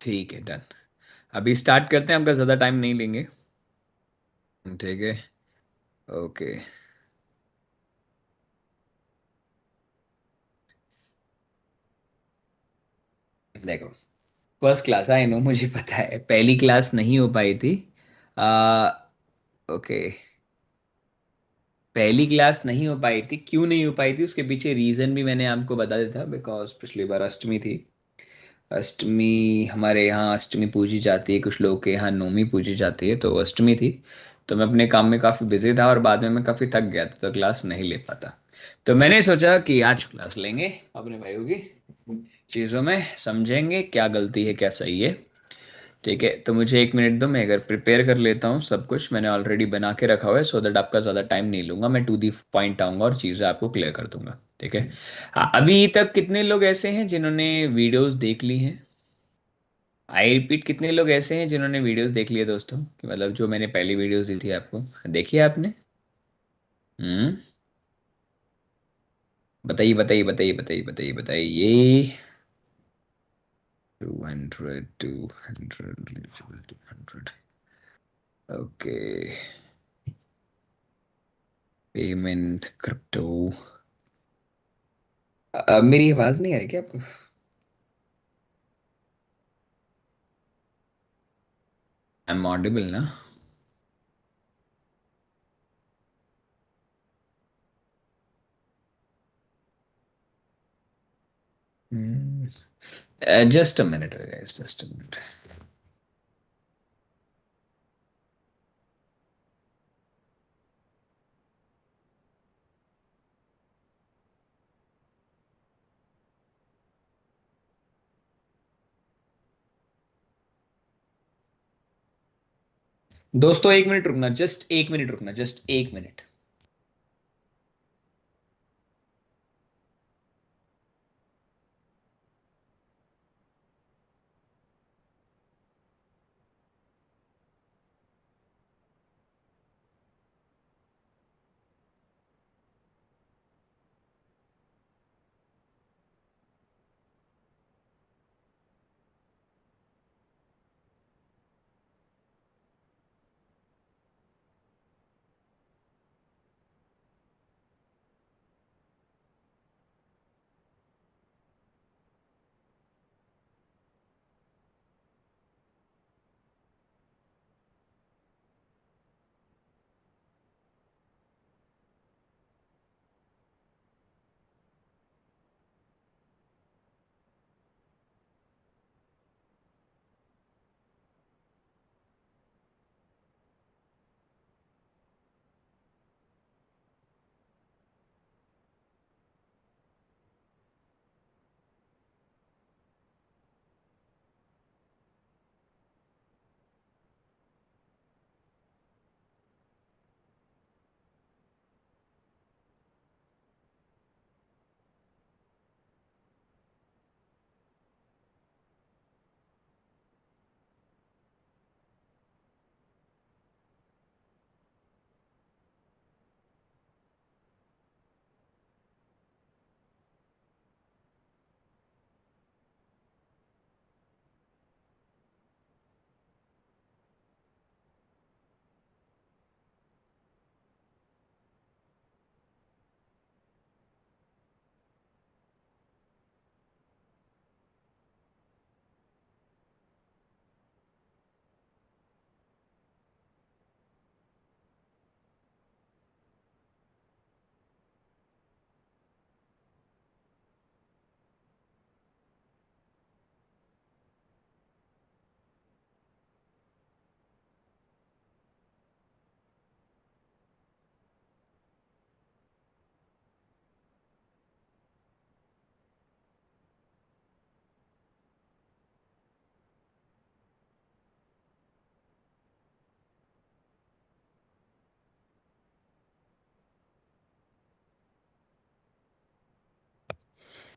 ठीक है, डन। अभी स्टार्ट करते हैं, आपका ज़्यादा टाइम नहीं लेंगे। ठीक है। ओके। देखो, फर्स्ट क्लास आई नो, मुझे पता है पहली क्लास नहीं हो पाई थी। आ, ओके। पहली क्लास नहीं हो पाई थी, क्यों नहीं हो पाई थी उसके पीछे रीज़न भी मैंने आपको बता दिया था, बिकॉज पिछली बार अष्टमी थी। अष्टमी हमारे यहाँ अष्टमी पूजी जाती है, कुछ लोगों के यहाँ नवमी पूजी जाती है, तो अष्टमी थी। तो मैं अपने काम में काफ़ी बिजी था और बाद में मैं काफ़ी थक गया था, तो क्लास नहीं ले पाता। तो मैंने सोचा कि आज क्लास लेंगे अपने भाइयों की चीज़ों में, समझेंगे क्या गलती है क्या सही है। ठीक है, तो मुझे 1 मिनट दो, मैं अगर प्रिपेयर कर लेता हूँ, सब कुछ मैंने ऑलरेडी बना के रखा हुआ है, सो दैट आपका ज़्यादा टाइम नहीं लूँगा, मैं टू दी पॉइंट आऊँगा और चीज़ें आपको क्लियर कर दूंगा। ठीक है। हाँ, अभी तक कितने लोग ऐसे हैं जिन्होंने वीडियोस देख ली हैं? आई रिपीट, कितने लोग ऐसे हैं जिन्होंने वीडियोस देख लिए दोस्तों, कि मतलब जो मैंने पहली वीडियोस दी थी आपको, देखी है आपने? हम्म। बताइए बताइए बताइए बताइए बताइए बताइए। 200, 200, 200। ओके। Payment crypto. मेरी आवाज़ नहीं आ रही क्या आपको? आई एम ऑडिबल ना? Just a minute guys, just a minute. दोस्तों 1 मिनट रुकना, जस्ट 1 मिनट रुकना, जस्ट 1 मिनट।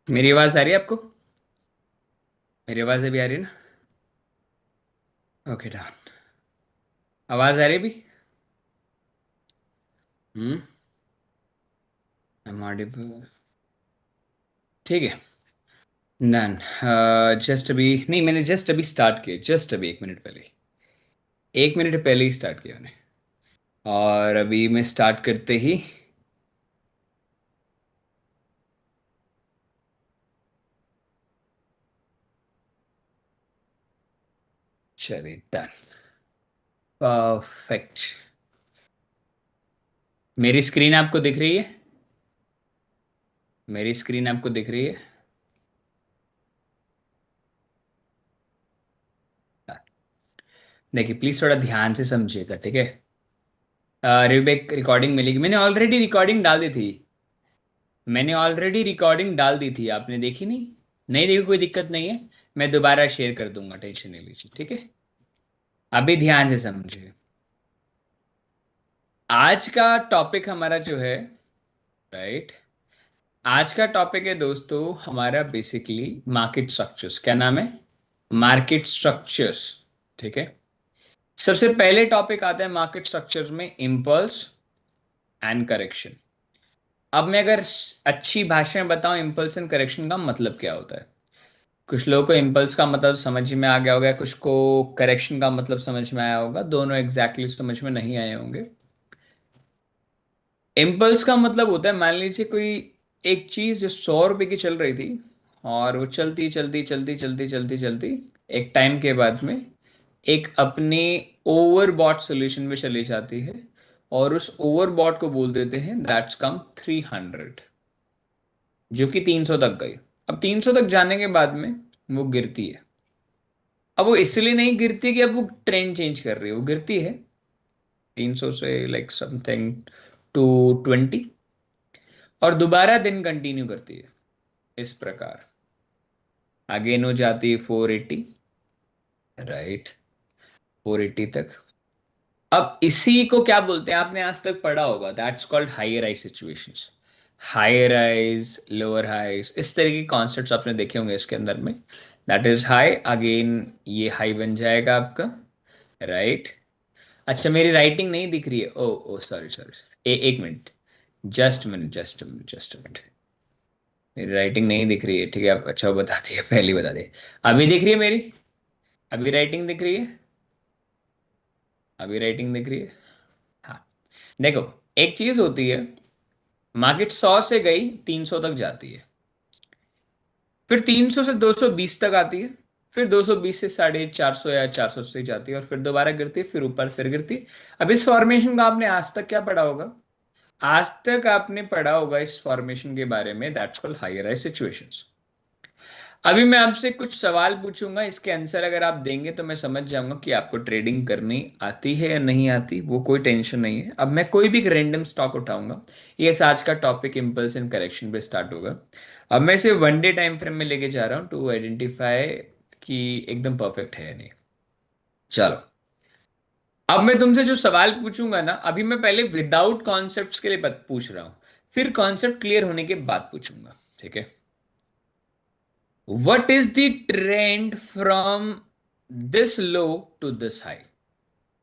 मेरी आवाज़ आ रही है आपको? मेरी आवाज़ अभी आ रही है ना? Okay, done. आवाज़ आ रही है अभी? हम्म। I am audible. ठीक है। नन। जस्ट अभी नहीं, मैंने जस्ट अभी स्टार्ट किया, जस्ट अभी 1 मिनट पहले, 1 मिनट पहले ही स्टार्ट किया मैंने। और अभी मैं स्टार्ट करते ही। चलिए डन। परफेक्ट। मेरी स्क्रीन आपको दिख रही है? मेरी स्क्रीन आपको दिख रही है? देखिए प्लीज थोड़ा ध्यान से समझिएगा, ठीक है? रिबेक रिकॉर्डिंग मिलेगी, मैंने ऑलरेडी रिकॉर्डिंग डाल दी थी। मैंने ऑलरेडी रिकॉर्डिंग डाल दी थी, आपने देखी नहीं? नहीं देखी, कोई दिक्कत नहीं है। मैं दोबारा शेयर कर दूंगा, टेंशन नहीं लीजिए, ठीक है? अभी ध्यान से समझिए। आज का टॉपिक हमारा जो है, राइट, आज का टॉपिक है दोस्तों हमारा बेसिकली मार्केट स्ट्रक्चर्स। क्या नाम है? Market structures. ठीक है। सबसे पहले टॉपिक आता है मार्केट स्ट्रक्चर्स में, इम्पल्स एंड करेक्शन। अब मैं अगर अच्छी भाषा में बताऊं इम्पल्स एंड करेक्शन का मतलब क्या होता है। कुछ लोगों को इम्पल्स का मतलब समझ में आ गया होगा, कुछ को करेक्शन का मतलब समझ में आया होगा, दोनों एग्जैक्टली exactly समझ में नहीं आए होंगे। इम्पल्स का मतलब होता है, मान लीजिए कोई एक चीज जो 100 रुपए की चल रही थी, और वो चलती चलती चलती चलती चलती चलती एक टाइम के बाद में एक अपने ओवरबॉट सोल्यूशन में चली जाती है, और उस ओवरबॉट को बोल देते हैं दैट्स कम 300, जो कि 300 तक गई। अब 300 तक जाने के बाद में वो गिरती है। अब वो इसलिए नहीं गिरती कि अब वो ट्रेंड चेंज कर रही है, वो गिरती है 300 से लाइक समथिंग टू 20, और दोबारा दिन कंटिन्यू करती है इस प्रकार। अगेन हो जाती है 480, राइट, 480 तक। अब इसी को क्या बोलते हैं, आपने आज तक पढ़ा होगा, that's called high rise situations. High rise, lower highs, इस तरह के कॉन्सेप्ट्स आपने देखे होंगे इसके अंदर में। दैट इज हाई, अगेन ये हाई बन जाएगा आपका, राइट। अच्छा मेरी राइटिंग नहीं दिख रही है, ओ ओ सॉरी सॉरी, एक minute, just minute just minute just minute. मेरी राइटिंग नहीं दिख रही है, ठीक है, आप अच्छा वो बता दिए, पहले ही बता दिए। अभी दिख रही है मेरी? अभी राइटिंग दिख रही है? अभी राइटिंग दिख रही है? हाँ। देखो, एक चीज होती है, मार्केट 100 से गई 300 तक जाती है, फिर 300 से 220 तक आती है, फिर 220 से 450 या 400 से जाती है, और फिर दोबारा गिरती है, फिर ऊपर फिर गिरती है। अब इस फॉर्मेशन का आपने आज तक क्या पढ़ा होगा? आज तक आपने पढ़ा होगा इस फॉर्मेशन के बारे में, that's called higher rise situations. अभी मैं आपसे कुछ सवाल पूछूंगा, इसके आंसर अगर आप देंगे तो मैं समझ जाऊंगा कि आपको ट्रेडिंग करनी आती है या नहीं आती, वो कोई टेंशन नहीं है। अब मैं कोई भी रैंडम स्टॉक उठाऊंगा, ये आज का टॉपिक इम्पल्स एंड करेक्शन पे स्टार्ट होगा। अब मैं इसे 1 डे टाइम फ्रेम में लेके जा रहा हूँ टू आइडेंटिफाई कि एकदम परफेक्ट है या नहीं। चलो, अब मैं तुमसे जो सवाल पूछूंगा ना, अभी मैं पहले विदाउट कॉन्सेप्ट्स के लिए पूछ रहा हूँ, फिर कॉन्सेप्ट क्लियर होने के बाद पूछूंगा, ठीक है? What is the trend from this low to this high?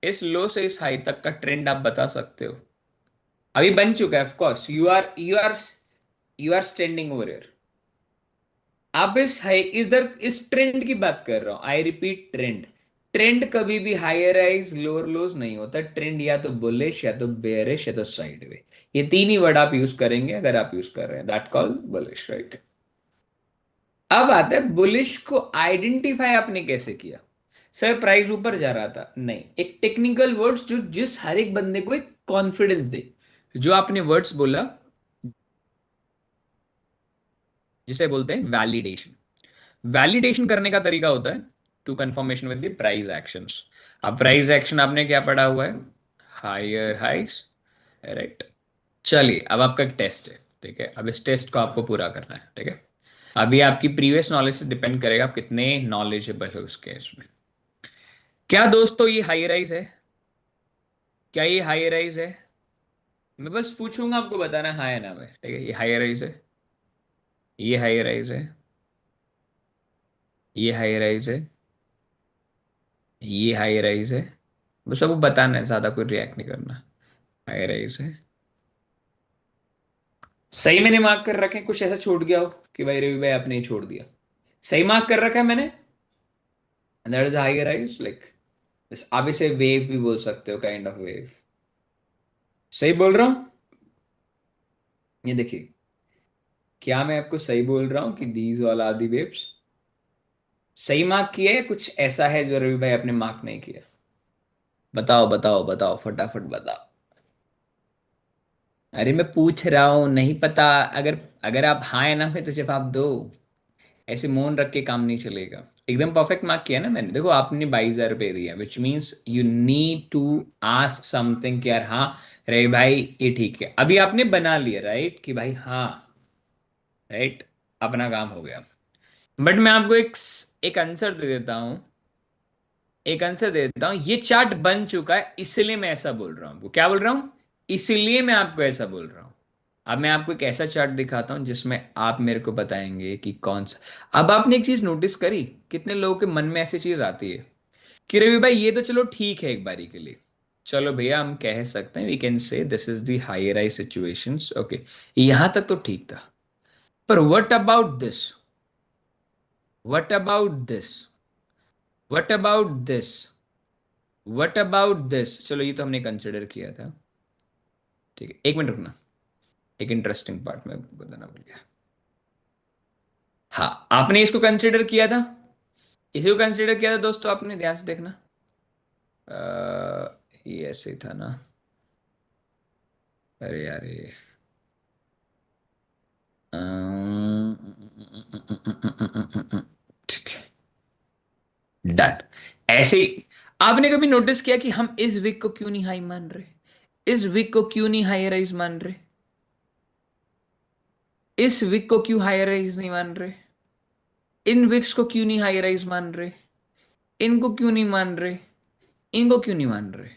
इस लो से इस हाई तक का ट्रेंड आप बता सकते हो? अभी बन चुका है, of course you are standing over here. आप इस हाई इधर इस ट्रेंड की बात कर रहा हूं, आई रिपीट ट्रेंड। ट्रेंड कभी भी हायर राइज लोअर लोज नहीं होता, ट्रेंड या तो बुलिश या तो बेयरिश या तो साइडवे, ये तीन ही वर्ड आप यूज करेंगे अगर आप यूज कर रहे हैं, दैट कॉल बुलिश, राइट। अब आता है बुलिश को आइडेंटिफाई आपने कैसे किया? सर प्राइस ऊपर जा रहा था, नहीं, एक टेक्निकल वर्ड्स जो जिस हर एक बंदे को एक कॉन्फिडेंस दे, जो आपने वर्ड्स बोला, जिसे बोलते हैं वैलिडेशन। वैलिडेशन करने का तरीका होता है to confirmation with the price actions. अब प्राइस एक्शन आपने क्या पढ़ा हुआ है? हायर हाइस, राइट। चलिए अब आपका एक टेस्ट है, ठीक है, अब इस टेस्ट को आपको पूरा करना है, ठीक है? अभी आपकी प्रीवियस नॉलेज से डिपेंड करेगा आप कितने नॉलेजेबल हो उस केस में। क्या दोस्तों ये हाई राइज है? क्या ये हाई राइज है? मैं बस पूछूंगा, आपको बताना हाँ या ना में, ठीक है? ये हाई राइज है, ये हाई राइज है, ये हाई राइज है, ये हाई राइज है। बस आपको बताना है, ज्यादा कोई रिएक्ट नहीं करना। हाई राइज है। सही मैंने मार्क कर रखे, कुछ ऐसा छूट गया हो कि भाई रवि भाई आपने ही छोड़ दिया? सही मार्क कर रखा है मैंने। That is high rise like, आप इसे वेव भी बोल सकते हो, काइंड ऑफ वेव। सही बोल रहा हूँ? ये देखिए, क्या मैं आपको सही बोल रहा हूँ कि these all are the waves? सही मार्क किया है, कुछ ऐसा है जो रवि भाई आपने मार्क नहीं किया? बताओ बताओ बताओ, फटाफट बताओ। अरे मैं पूछ रहा हूँ, नहीं पता। अगर अगर आप हाँ है ना फिर तो जवाब दो। ऐसे मौन रख के काम नहीं चलेगा। एकदम परफेक्ट मार्क किया ना मैंने। देखो आपने 22,000 रुपये दिया, which means you need to ask something कि यार हाँ रे भाई ये ठीक है। अभी आपने बना लिया राइट कि भाई हाँ, राइट, अपना काम हो गया। बट मैं आपको एक आंसर दे देता हूँ। एक आंसर दे देता हूँ, ये चार्ट बन चुका है इसलिए मैं ऐसा बोल रहा हूँ आपको। क्या बोल रहा हूँ? इसलिए मैं आपको ऐसा बोल रहा हूँ। अब मैं आपको एक ऐसा चार्ट दिखाता हूँ जिसमें आप मेरे को बताएंगे कि कौन सा। अब आपने एक चीज नोटिस करी, कितने लोगों के मन में ऐसी चीज आती है कि रवि भाई ये तो चलो ठीक है एक बारी के लिए, चलो भैया हम कह सकते हैं, we can say this is the higher high situations, okay, यहां तक तो ठीक था। पर what about this? What about this? What about this? What about this? चलो ये तो हमने कंसिडर किया था। ठीक है, एक मिनट रुकना। एक इंटरेस्टिंग पार्ट में बताना भूल गया। हाँ, आपने इसको कंसिडर किया था। इसी को कंसिडर किया था दोस्तों, आपने ध्यान से देखना। ये ऐसे ही था ना? अरे यार ये ठीक है, डन। ऐसे ही आपने कभी नोटिस किया कि हम इस वीक को क्यों नहीं हाई मान रहे? इस वीक को क्यों नहीं हाई राइज मान रहे? इस वीक को क्यों हाई राइज नहीं मान रहे? इन वीक्स को क्यों नहीं हाई राइज मान रहे? इनको क्यों नहीं मान रहे? इनको क्यों नहीं मान रहे?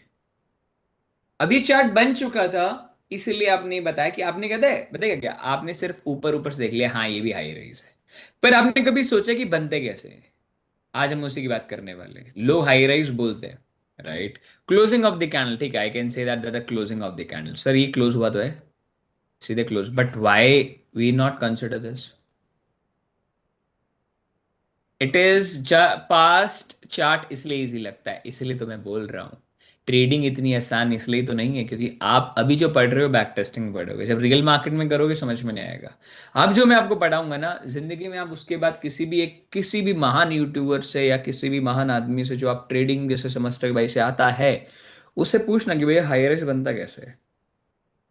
अब ये चार्ट बन चुका था, इसलिए आपने बताया कि आपने कहते हैं बताइए क्या, आपने सिर्फ ऊपर ऊपर से देख लिया हाँ ये भी हाई राइज है। पर आपने कभी सोचा कि बनते कैसे हैं? आज हम उसी की बात करने वाले हैं। लोग हाई राइज बोलते हैं, right? Closing of the candle, ठीक है, I can say that the closing of the candle, sir ये क्लोज हुआ तो है, सीधे close, but why we not consider this? It is past chart इसलिए इजी लगता है, इसलिए तो मैं बोल रहा हूँ। ट्रेडिंग इतनी आसान इसलिए तो नहीं है क्योंकि आप अभी जो पढ़ रहे हो बैक टेस्टिंग में पढ़ोगे, जब रियल मार्केट में करोगे समझ में नहीं आएगा। अब जो मैं आपको पढ़ाऊंगा ना जिंदगी में, आप उसके बाद किसी भी महान यूट्यूबर से या किसी भी महान आदमी से जो आप ट्रेडिंग जैसे समझते हो भाई से आता है, उससे पूछना कि भैया हाईएस्ट बनता कैसे है।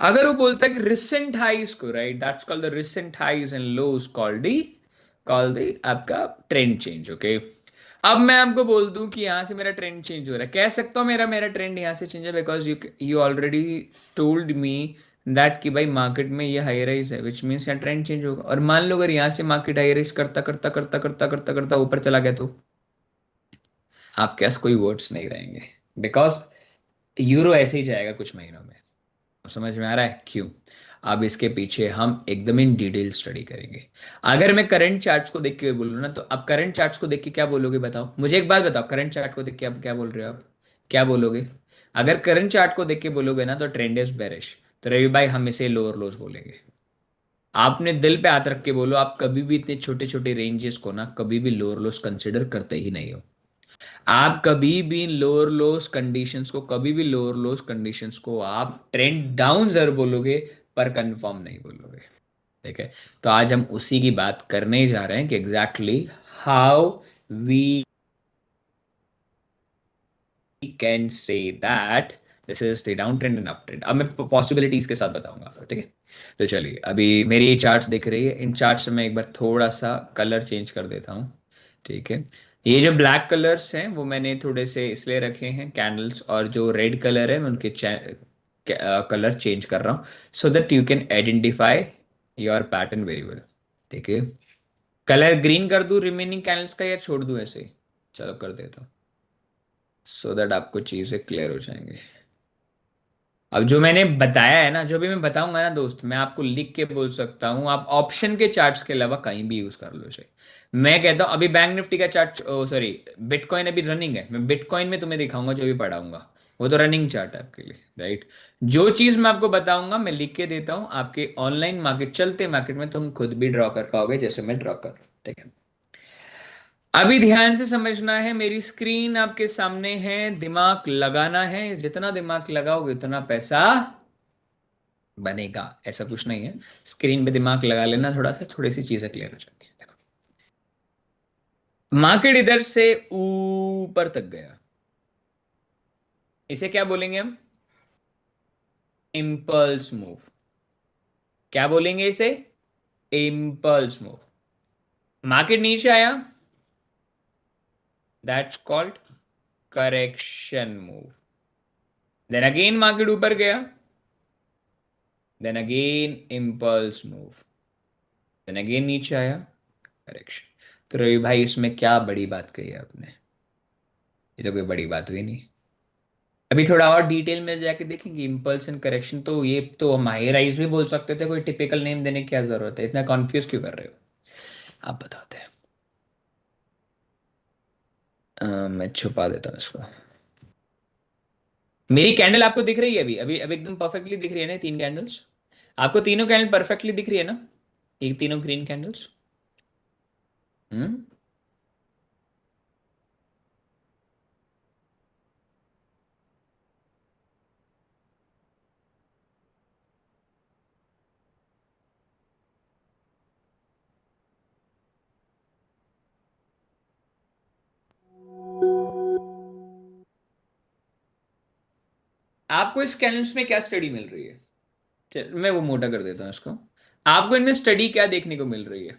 अगर वो बोलता है कि रिसेंट हाइज को, right, that's called the recent highs and lows called the आपका ट्रेंड चेंज, ओके। अब मैं आपको बोल दूं कि यहां से मेरा ट्रेंड चेंज हो रहा है, कह सकता हूं मेरा मेरा ट्रेंड यहां से चेंज है because you you already told me that कि भाई मार्केट में ये हाई राइज है, विच मीन्स यहाँ ट्रेंड चेंज होगा। और मान लो अगर यहाँ से मार्केट हाई राइज करता करता करता करता करता करता ऊपर चला गया तो आपके पास कोई वर्ड्स नहीं रहेंगे, बिकॉज यूरो ऐसे ही जाएगा कुछ महीनों में। समझ में आ रहा है क्यों? अब इसके पीछे हम एकदम इन डिटेल स्टडी करेंगे। अगर मैं करंट चार्ट्स को देख के बोलूँ ना, तो अब करंट चार्ट्स को देख के क्या बोलोगे बताओ मुझे, एक बात बताओ, करंट चार्ट को देख के आप क्या बोल रहे हो? आप क्या बोलोगे? अगर करंट चार्ट को देख के बोलोगे ना तो ट्रेंड इज बेरिश, तो रवि भाई हम इसे लोअर लोज बोलेंगे। आपने दिल पे हाथ रख के बोलो, आप कभी भी इतने छोटे छोटे रेंजेस को ना कभी भी लोअर लोज कंसिडर करते ही नहीं हो। आप कभी भी लोअर लोस कंडीशंस को, कभी भी लोअर लोस कंडीशंस को आप ट्रेंड डाउन जरूर बोलोगे, पर कंफर्म नहीं बोलोगे। ठीक है, तो आज हम उसी की बात करने जा रहे हैं कि exactly how we can say that this is the down trend and up trend. अब मैं पॉसिबिलिटीज के साथ बताऊंगा आपको, ठीक है। तो चलिए, अभी मेरी ये चार्ट्स दिख रही है, इन चार्ट्स में एक बार थोड़ा सा कलर चेंज कर देता हूँ। ठीक है, ये जो ब्लैक कलर्स हैं वो मैंने थोड़े से इसलिए रखे हैं कैंडल्स, और जो रेड कलर है मैं उनके कलर चेंज कर रहा हूँ so that you can identify your pattern very well. ठीक है, कलर ग्रीन कर दूं रिमेनिंग कैंडल्स का या छोड़ दूं ऐसे ही? चलो कर देता हूँ सो दैट आपको चीज़ें क्लियर हो जाएंगी। अब जो मैंने बताया है ना, जो भी मैं बताऊंगा ना दोस्त, मैं आपको लिख के बोल सकता हूँ, आप ऑप्शन के चार्ट्स के अलावा कहीं भी यूज कर लो इसे। मैं कहता हूँ अभी बैंक निफ्टी का चार्ट, सॉरी, बिटकॉइन अभी रनिंग है, मैं बिटकॉइन में तुम्हें दिखाऊंगा जो भी पढ़ाऊंगा, वो तो रनिंग चार्ट है आपके लिए, राइट। जो चीज मैं आपको बताऊंगा मैं लिख के देता हूँ, आपके ऑनलाइन मार्केट, चलते मार्केट में तुम खुद भी ड्रॉ कर पाओगे जैसे मैं ड्रॉ कर रहा हूं, ठीक है। अभी ध्यान से समझना है, मेरी स्क्रीन आपके सामने है, दिमाग लगाना है, जितना दिमाग लगाओगे उतना पैसा बनेगा, ऐसा कुछ नहीं है। स्क्रीन पे दिमाग लगा लेना थोड़ा सा, थोड़ी सी चीजें क्लियर हो जाती है। देखो, मार्केट इधर से ऊपर तक गया, इसे क्या बोलेंगे हम? Impulse move. क्या बोलेंगे इसे? Impulse move. मार्केट नीचे आया, that's called correction move. Then again market ऊपर गया, then again impulse move, then again नीचे आया, करेक्शन। तो रवि भाई इसमें क्या बड़ी बात कही है आपने? ये तो कोई बड़ी बात हुई नहीं। अभी थोड़ा और डिटेल में जाके देखेंगे इम्पल्स एंड करेक्शन, तो ये तो हम हायराइज भी बोल सकते थे, कोई टिपिकल नेम देने की क्या जरूरत है, इतना कॉन्फ्यूज क्यों कर रहे हो? आप बताते हैं। मैं छुपा देता हूँ इसको। मेरी कैंडल आपको दिख रही है अभी अभी अभी एकदम परफेक्टली दिख रही है ना, तीन कैंडल्स? आपको तीनों कैंडल परफेक्टली दिख रही है ना? ये तीनों ग्रीन कैंडल्स। हम्म। आपको इस कैंडल्स में क्या स्टडी मिल रही है? चल, मैं वो मोटा कर देता हूँ इसको। आपको इनमें स्टडी क्या देखने को मिल रही है?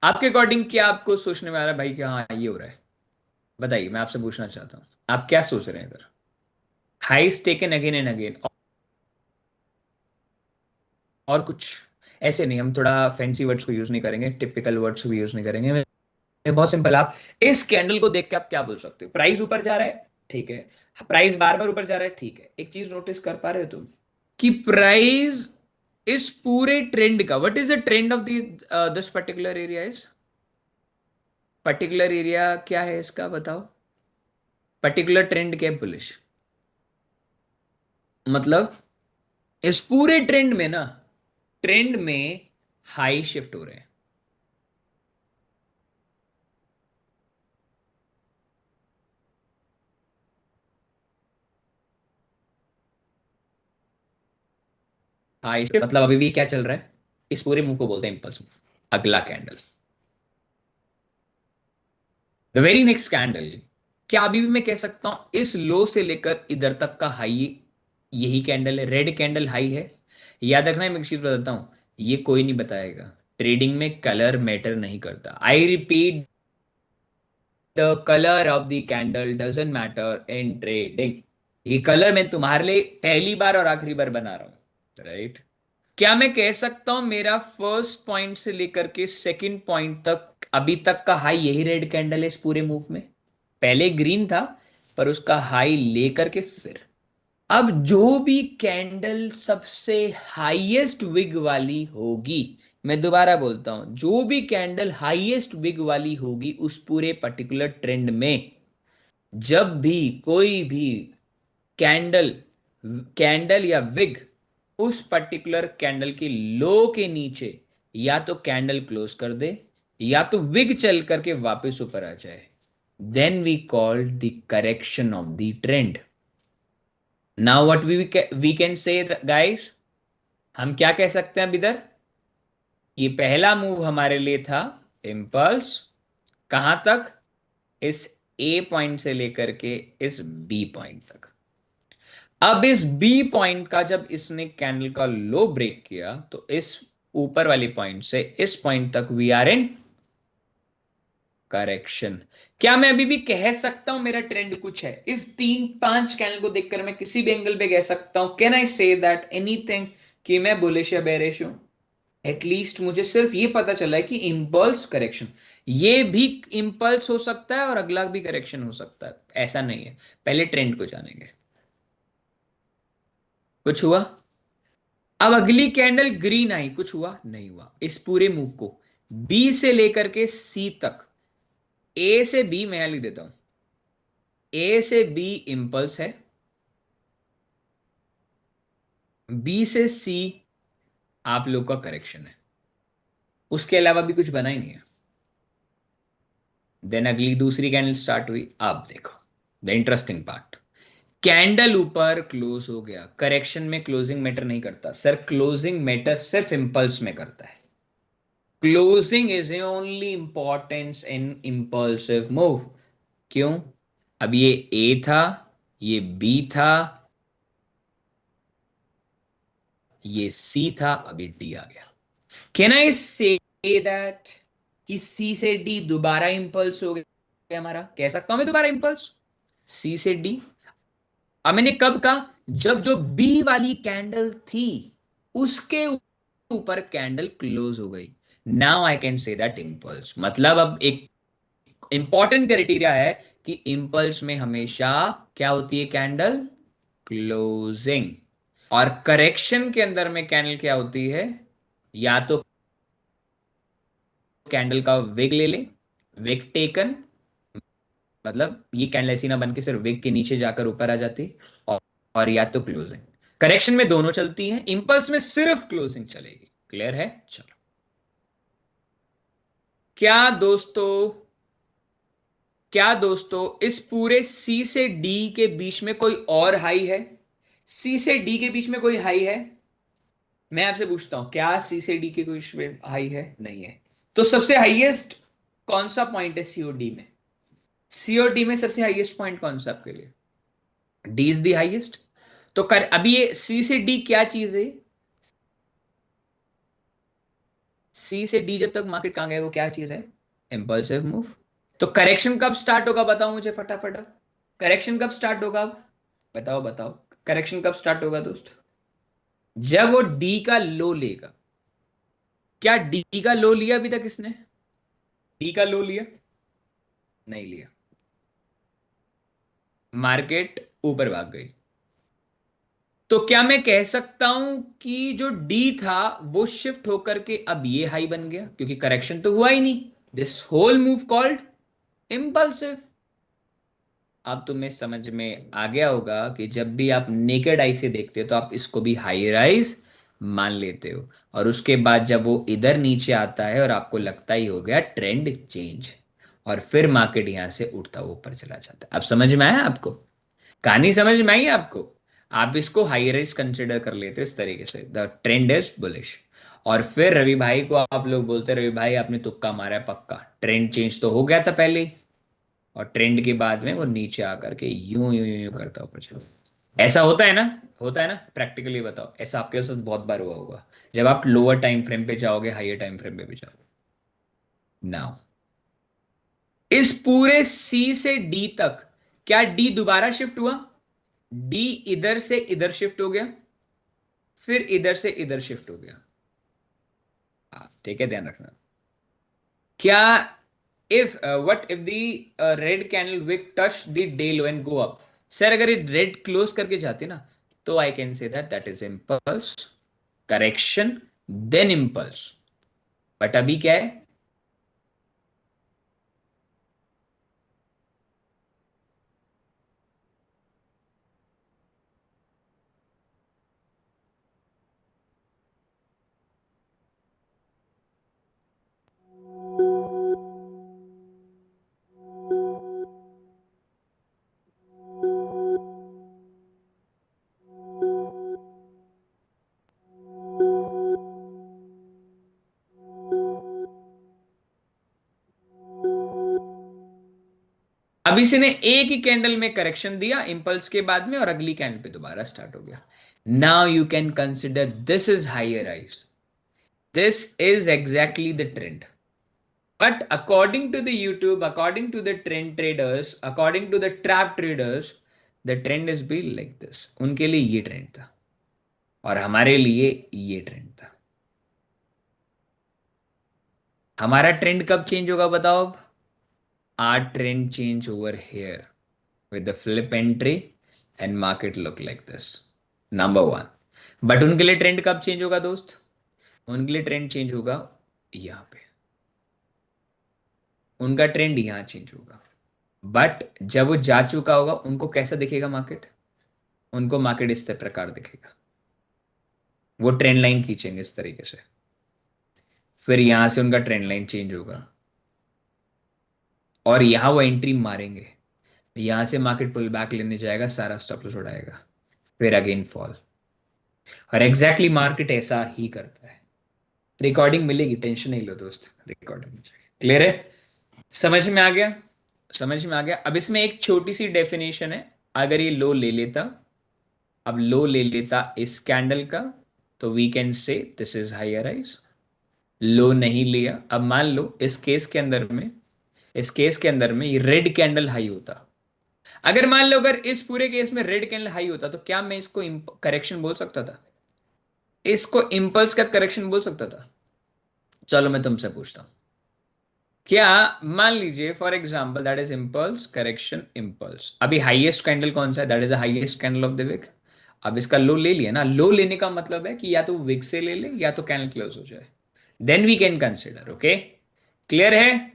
आपके अकॉर्डिंग क्या आपको सोचने में आ रहा है भाई कि हाँ ये हो रहा है? बताइए, मैं आपसे पूछना चाहता हूँ, आप क्या सोच रहे हैं इधर? हाइस टेकन अगेन एंड अगेन, और कुछ? ऐसे नहीं, हम थोड़ा फैंसी वर्ड्स को यूज नहीं करेंगे, टिपिकल वर्ड्स को यूज नहीं करेंगे। ये बहुत सिंपल। आप इस कैंडल को देख के आप क्या बोल सकते हो? प्राइस ऊपर जा रहा है, ठीक है। प्राइस बार बार ऊपर जा रहा है, ठीक है। एक चीज नोटिस कर पा रहे हो तुम कि प्राइस इस पूरे ट्रेंड का, what is the trend of this particular area is, particular area क्या है इसका बताओ? पर्टिकुलर ट्रेंड क्या है? बुलिश। मतलब इस पूरे ट्रेंड में ना, ट्रेंड में हाई शिफ्ट हो रहे हैं। हाई शिफ्ट मतलब अभी भी क्या चल रहा है? इस पूरे मूव को बोलते हैं इंपल्स मूव। अगला candle, the very next candle, क्या अभी भी मैं कह सकता हूं इस लो से लेकर इधर तक का हाई यही कैंडल है, रेड कैंडल हाई है? याद रखना है, मैं एक चीज बताता हूं, ये कोई नहीं बताएगा। ट्रेडिंग में कलर मैटर नहीं करता। I repeat, the colour of the candle doesn't matter in trading. ये कलर मैं तुम्हारे लिए पहली बार और आखिरी बार बना रहा हूं, राइट? क्या मैं कह सकता हूं मेरा फर्स्ट पॉइंट से लेकर के सेकंड पॉइंट तक अभी तक का हाई यही रेड कैंडल है इस पूरे मूव में? पहले ग्रीन था, पर उसका हाई लेकर के फिर, अब जो भी कैंडल सबसे हाईएस्ट विग वाली होगी, मैं दोबारा बोलता हूं, जो भी कैंडल हाईएस्ट विग वाली होगी उस पूरे पर्टिकुलर ट्रेंड में, जब भी कोई भी कैंडल, कैंडल या विग उस पर्टिकुलर कैंडल के लो के नीचे या तो कैंडल क्लोज कर दे या तो विग चल करके वापस ऊपर आ जाए, then we call the correction of the trend. Now what we can say guys, हम क्या कह सकते हैं अब इधर? ये पहला मूव हमारे लिए था इम्पल्स, कहां तक? इस ए पॉइंट से लेकर के इस बी पॉइंट तक। अब इस बी पॉइंट का जब इसने कैंडल का लो ब्रेक किया, तो इस ऊपर वाली पॉइंट से इस पॉइंट तक वी आर इन करेक्शन। क्या मैं अभी भी कह सकता हूं मेरा ट्रेंड कुछ है? इस तीन पांच कैंडल को देखकर मैं किसी भी एंगल पे कह सकता हूं, can I say that anything कि मैं बुलिश या बेरिश हूं? एटलीस्ट मुझे सिर्फ ये पता चला है कि इंपल्स करेक्शन, ये भी इंपल्स हो सकता है और अगला भी करेक्शन हो सकता है, ऐसा नहीं है। पहले ट्रेंड को जानेंगे। कुछ हुआ? अब अगली कैंडल ग्रीन आई, कुछ हुआ? नहीं हुआ। इस पूरे मूव को बी से लेकर के सी तक, ए से बी मैं लिख देता हूं, ए से बी इंपल्स है, बी से सी आप लोग का करेक्शन है, उसके अलावा भी कुछ बना ही नहीं है। देन अगली दूसरी कैंडल स्टार्ट हुई। अब देखो द इंटरेस्टिंग पार्ट, कैंडल ऊपर क्लोज हो गया। करेक्शन में क्लोजिंग मैटर नहीं करता सर, क्लोजिंग मैटर सिर्फ इंपल्स में करता है। Closing is A only importance in impulsive move. क्यों? अब ये ए था, ये बी था, ये सी था, अभी डी आ गया। कैन आई से दैट कि सी से डी दोबारा इंपल्स हो गया हमारा? कह सकता हूं मैं दोबारा इंपल्स सी से डी। अब मैंने कब कहा? जब जो बी वाली कैंडल थी उसके ऊपर कैंडल क्लोज हो गई। Now I can say that impulse. मतलब अब एक इंपॉर्टेंट क्राइटेरिया है कि इंपल्स में हमेशा क्या होती है? Candle closing. और करेक्शन के अंदर में कैंडल क्या होती है? या तो कैंडल का वेग ले ले, वेग टेकन, मतलब ये कैंडल ऐसी ना बन के सिर्फ वेग के नीचे जाकर ऊपर आ जाती, और या तो क्लोजिंग। करेक्शन में दोनों चलती हैं, इंपल्स में सिर्फ क्लोजिंग चलेगी। क्लियर है? चलो। क्या दोस्तों, क्या दोस्तों इस पूरे सी से डी के बीच में कोई और हाई है? सी से डी के बीच में कोई हाई है? मैं आपसे पूछता हूं, क्या सी से डी के बीच में हाई है? नहीं है। तो सबसे हाईएस्ट कौन सा पॉइंट है सीओडी में? सीओडी में सबसे हाईएस्ट पॉइंट कौन सा आपके लिए? D is the highest. तो कर अभी ये सी से डी क्या चीज है? सी से डी जब तक मार्केट कहां गया वो क्या चीज है? Impulsive move. तो करेक्शन कब स्टार्ट होगा बताओ मुझे फटाफट। करेक्शन कब स्टार्ट होगा अब? बताओ बताओ। करेक्शन कब स्टार्ट होगा दोस्त? जब वो डी का लो लेगा। क्या डी का लो लिया अभी तक इसने? डी का लो लिया? नहीं लिया। मार्केट ऊपर भाग गई। तो क्या मैं कह सकता हूं कि जो डी था वो शिफ्ट होकर के अब ये हाई बन गया? क्योंकि करेक्शन तो हुआ ही नहीं। This whole move called impulsive. अब तुम्हें समझ में आ गया होगा कि जब भी आप नेकेड आई से देखते हो तो आप इसको भी हाई राइज मान लेते हो, और उसके बाद जब वो इधर नीचे आता है और आपको लगता ही हो गया ट्रेंड चेंज, और फिर मार्केट यहां से उठता हुआ ऊपर चला जाता है। अब समझ में आया आपको? कहानी समझ में आई आपको? आप इसको हाई राइज कंसिडर कर लेते हो इस तरीके से, द ट्रेंड इज बुलिश। और फिर रवि भाई को आप लोग बोलते रवि भाई आपने तुक्का मारा है, पक्का ट्रेंड चेंज तो हो गया था पहले ही, और ट्रेंड के बाद में वो नीचे आकर के यूं यूं यूं यूं करता ऊपर चलो। ऐसा होता है ना? होता है ना? प्रैक्टिकली बताओ, ऐसा आपके साथ बहुत बार हुआ होगा जब आप लोअर टाइम फ्रेम पे जाओगे हायर टाइम फ्रेम पे भी जाओगे। नाउ इस पूरे सी से डी तक क्या डी दोबारा शिफ्ट हुआ? डी इधर से इधर शिफ्ट हो गया, फिर इधर से इधर शिफ्ट हो गया। हाँ ठीक है, ध्यान रखना। क्या if what if the red candle wick touch the day low and go up? Sir अगर ये रेड क्लोज करके जाती ना तो I can say that that is impulse, correction, then impulse. But अभी क्या है? अभी से ने एक ही कैंडल में करेक्शन दिया इंपल्स के बाद में, और अगली कैंडल पे दोबारा स्टार्ट हो गया। Now you can consider this is higher rise, this is exactly the trend. But according to the YouTube, according to the trend traders, according to the trap traders, the trend is be like this. उनके लिए ये trend था और हमारे लिए ये trend था। हमारा ट्रेंड कब चेंज होगा बताओ अब? Our trend change over here with the flip entry and market look like this, number one. But उनके लिए ट्रेंड कब चेंज होगा दोस्त? उनके लिए ट्रेंड चेंज होगा यहाँ पे, उनका ट्रेंड यहाँ चेंज होगा। बट जब वो जा चुका होगा उनको कैसा दिखेगा मार्केट? उनको मार्केट इस प्रकार दिखेगा, वो ट्रेंड लाइन खींचेंगे इस तरीके से, फिर यहां से उनका ट्रेंड लाइन चेंज होगा, और यहाँ वो एंट्री मारेंगे, यहाँ से मार्केट पुल बैक लेने जाएगा, सारा स्टॉप लॉस उड़ाएगा, फिर अगेन फॉल। और एग्जैक्टली मार्केट ऐसा ही करता है। रिकॉर्डिंग मिलेगी, टेंशन नहीं लो दोस्त, रिकॉर्डिंग मिल जाएगी। क्लियर है? समझ में आ गया? समझ में आ गया। अब इसमें एक छोटी सी डेफिनेशन है। अगर ये लो ले लेता, अब लो ले लेता इस कैंडल का, तो we can say this is higher rise. लो नहीं लिया, अब मान लो इस केस के अंदर में ये रेड कैंडल हाई होता। अगर मान लो अगर इस पूरे केस में रेड कैंडल हाई होता, तो क्या मैं इसको करेक्शन बोल सकता था? इसको इंपल्स का करेक्शन बोल सकता था? चलो मैं तुमसे पूछता हूं, क्या मान लीजिए for example that is impulse correction impulse, अभी हाईएस्ट कैंडल कौन सा है? That is the highest candle of the week. अब इसका लो ले लिया ना, लो लेने का मतलब है कि या तो विक से ले ले या तो कैंडल क्लोज हो जाए, then we can consider. Okay, clear है?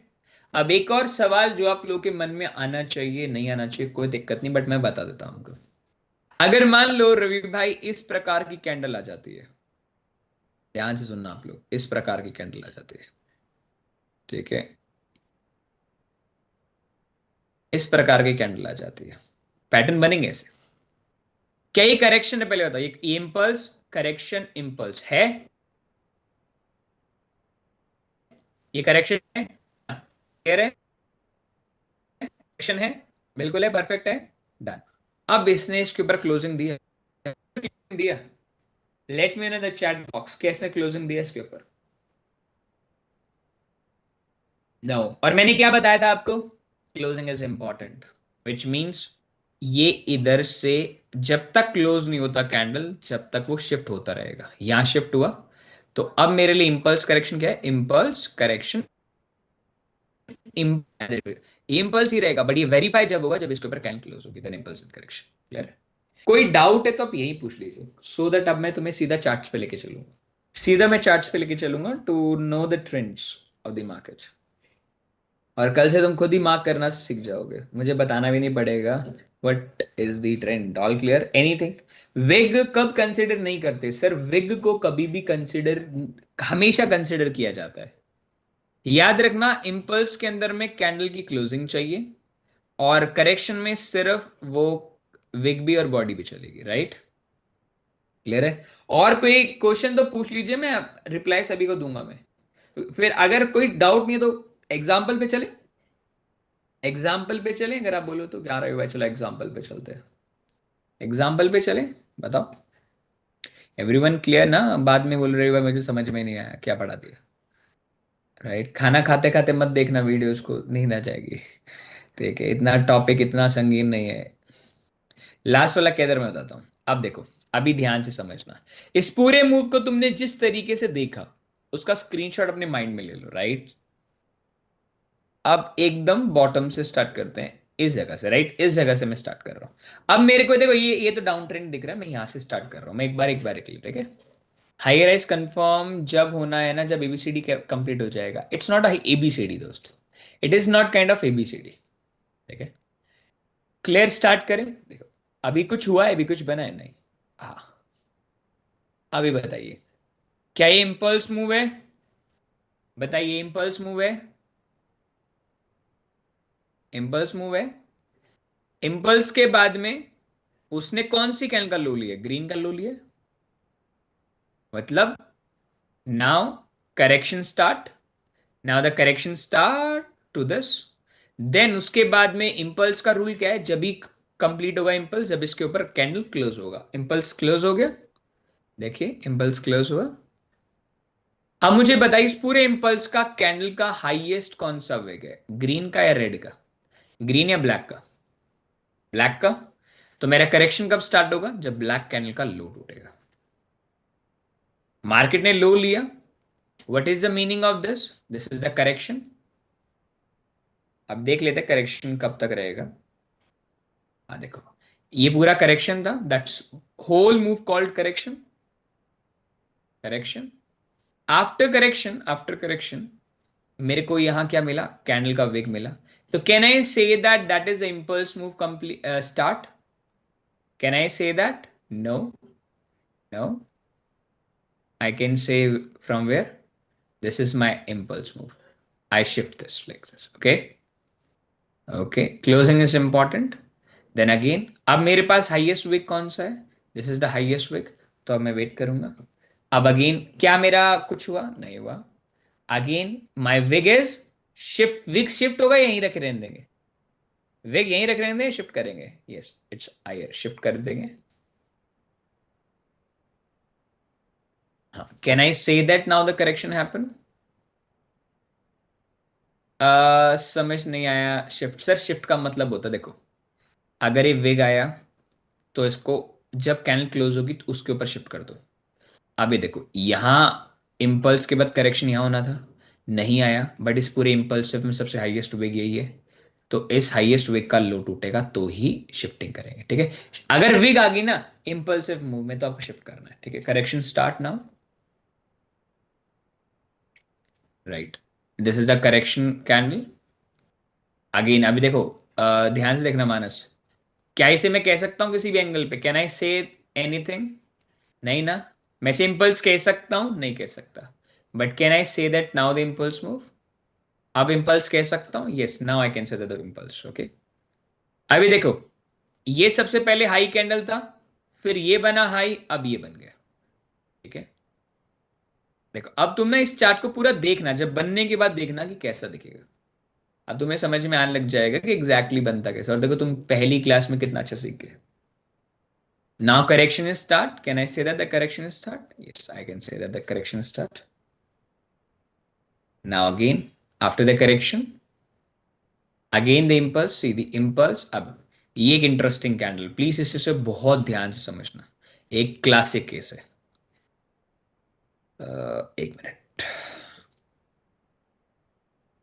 अब एक और सवाल जो आप लोगों के मन में आना चाहिए, नहीं आना चाहिए कोई दिक्कत नहीं, बट मैं बता देता हूं आपको। अगर मान लो रवि भाई इस प्रकार की कैंडल आ जाती है, ध्यान से सुनना आप लोग, इस प्रकार की कैंडल आ जाती है, ठीक है, इस प्रकार की कैंडल आ जाती है, पैटर्न बनेंगे ऐसे। क्या ये करेक्शन है? पहले बताओ, ये इंपल्स करेक्शन इंपल्स है? ये करेक्शन है? क्लियर है? करेक्शन है, बिल्कुल है, परफेक्ट है, डन। अब इसने इसके ऊपर क्लोजिंग दिया, दिया। Let me know the chat box, कैसे क्लोजिंग दिया इसके ऊपर? नो। और मैंने क्या बताया था आपको? Closing is important, which means ये इधर से जब तक क्लोज नहीं होता कैंडल, जब तक वो शिफ्ट होता रहेगा। यहां शिफ्ट हुआ, तो अब मेरे लिए इंपल्स करेक्शन क्या है? इंपल्स करेक्शन इंपल्स ही रहेगा, बट ये वेरीफाई जब होगा जब इसके ऊपर कैंडल क्लोज होगी, देन इंपल्स करेक्शन। क्लियर है? कोई डाउट है तो आप यही पूछ लीजिए, सो दैट अब मैं तुम्हें सीधा चार्ट्स पे लेके चलूंगा, सीधा मैं चार्ट्स पे लेके चलूंगा to know the trends of the market. और कल से तुम खुद ही मार्क करना सीख जाओगे, मुझे बताना भी नहीं पड़ेगा what is the trend. All clear? Anything? Wick कब कंसिडर नहीं करते सर? विग को कभी भी कंसिडर, हमेशा कंसिडर किया जाता है। याद रखना, इंपल्स के अंदर में कैंडल की क्लोजिंग चाहिए, और करेक्शन में सिर्फ वो विग भी और बॉडी भी चलेगी, राइट? क्लियर है? और कोई क्वेश्चन तो पूछ लीजिए, मैं रिप्लाई सभी को दूंगा मैं। फिर अगर कोई डाउट नहीं है तो एग्जाम्पल पे चले, एग्जाम्पल पे चले, अगर आप बोलो तो क्या रहे हो भाई, चलो एग्जाम्पल पे चलते हैं, एग्जाम्पल पे चले, बताओ। एवरीवन क्लियर ना? बाद में बोल रहे हो भाई मुझे समझ में नहीं आया क्या पढ़ा दिया, राइट? खाना खाते खाते मत देखना वीडियोस को, नींद आ जाएगी। ठीक है, इतना टॉपिक इतना संगीन नहीं है। लास्ट वाला किधर मैं बताता हूँ, अब देखो, अभी ध्यान से समझना। इस पूरे मूव को तुमने जिस तरीके से देखा, उसका स्क्रीनशॉट अपने माइंड में ले लो, राइट? अब एकदम बॉटम से स्टार्ट करते हैं, इस जगह से, राइट? इस जगह से मैं स्टार्ट कर रहा हूं। अब मेरे को देखो, ये तो डाउन ट्रेंड दिख रहा है, मैं यहां से स्टार्ट कर रहा हूं, मैं एक बार एक ठीक है? हाई राइज कंफर्म जब होना है ना, जब एबीसीडी कंप्लीट हो जाएगा। इट्स नॉट एबीसीडी दोस्त, it is not kind of ABCD, ठीक है? क्लियर? स्टार्ट करें, देखो, अभी कुछ हुआ है, अभी कुछ बना है? नहीं। हाँ, अभी बताइए, क्या ये इंपल्स मूव है? बताइए, इंपल्स मूव है? इंपल्स मूव है। इंपल्स के बाद में उसने कौन सी कैंडल का लो लिया? ग्रीन का लो लिया, मतलब now correction start, now the correction start to this. Then उसके बाद में इंपल्स का रूल क्या है? जब भी कंप्लीट होगा इंपल्स, जब इसके ऊपर कैंडल क्लोज होगा। इंपल्स क्लोज हो गया, देखिए इंपल्स क्लोज हुआ। अब मुझे बताइए, इस पूरे इंपल्स का कैंडल का हाईएस्ट कौन सा वेग है? ग्रीन का या रेड का? ग्रीन या ब्लैक का? ब्लैक का। तो मेरा करेक्शन कब स्टार्ट होगा? जब ब्लैक कैंडल का लो टूटेगा। मार्केट ने लो लिया, what is the meaning of this? This is the correction. अब देख लेते हैं करेक्शन कब तक रहेगा। हाँ देखो, ये पूरा करेक्शन था, that's whole move called correction. Correction, after correction मेरे को यहां क्या मिला? कैंडल का विग मिला। तो can I say that that is impulse move complete start? Can I say that? No, no. I can say from where? This is my impulse move. I shift this like this. Okay? Okay, closing is important. Then again, अब मेरे पास highest wick कौन सा है? This is the highest wick. तो अब मैं wait करूंगा। अब अगेन क्या मेरा कुछ हुआ? नहीं हुआ। Again my wick is shift. Wick shift होगा, यहीं रखे रहने देंगे? विग यहीं रखे रहने देंगे, शिफ्ट करेंगे? यस, इट्स हायर, शिफ्ट कर देंगे। हाँ, can I say that now the correction happen? समझ नहीं आया। शिफ्ट सर, शिफ्ट का मतलब होता है, देखो, अगर ये विग आया तो इसको जब कैनल क्लोज होगी तो उसके ऊपर शिफ्ट कर दो। अब ये देखो, यहाँ इम्पल्स के बाद करेक्शन यहाँ होना था, नहीं आया, बट इस पूरे इम्पल्सिव में सबसे हाईएस्ट वेग यही है। तो इस हाईएस्ट वेग का लो टूटेगा तो ही शिफ्टिंग करेंगे, ठीक है? अगर विग आ गई ना इम्पल्सिव मूव में, तो आपको शिफ्ट करना है, ठीक है? Correction start now. Right, this is the correction candle. Again अभी देखो, ध्यान से देखना मानस। क्या इसे मैं कह सकता हूँ किसी भी एंगल पे? Can I say anything? नहीं ना। मैं से इम्पल्स कह सकता हूँ? नहीं कह सकता। But can I say that now the impulse move? अब इम्पल्स कह सकता हूँ, yes, now I can say that the impulse. Okay, अभी देखो, ये सबसे पहले हाई कैंडल था, फिर ये बना हाई, अब ये बन गया, ठीक है? देखो, अब तुम ना इस चार्ट को पूरा देखना, जब बनने के बाद देखना कि कैसा दिखेगा। अब तुम्हें समझ में आने लग जाएगा कि एग्जैक्टली बनता कैसे। और देखो, तुम पहली क्लास में कितना अच्छा सीख गए। Now correction is start. Can I say that the correction is start? Yes, I can say that the correction is start. Now again, after the correction, again the impulse. See the impulse. अब ये एक interesting candle, please इसे बहुत ध्यान से समझना। एक classic case है। एक मिनट।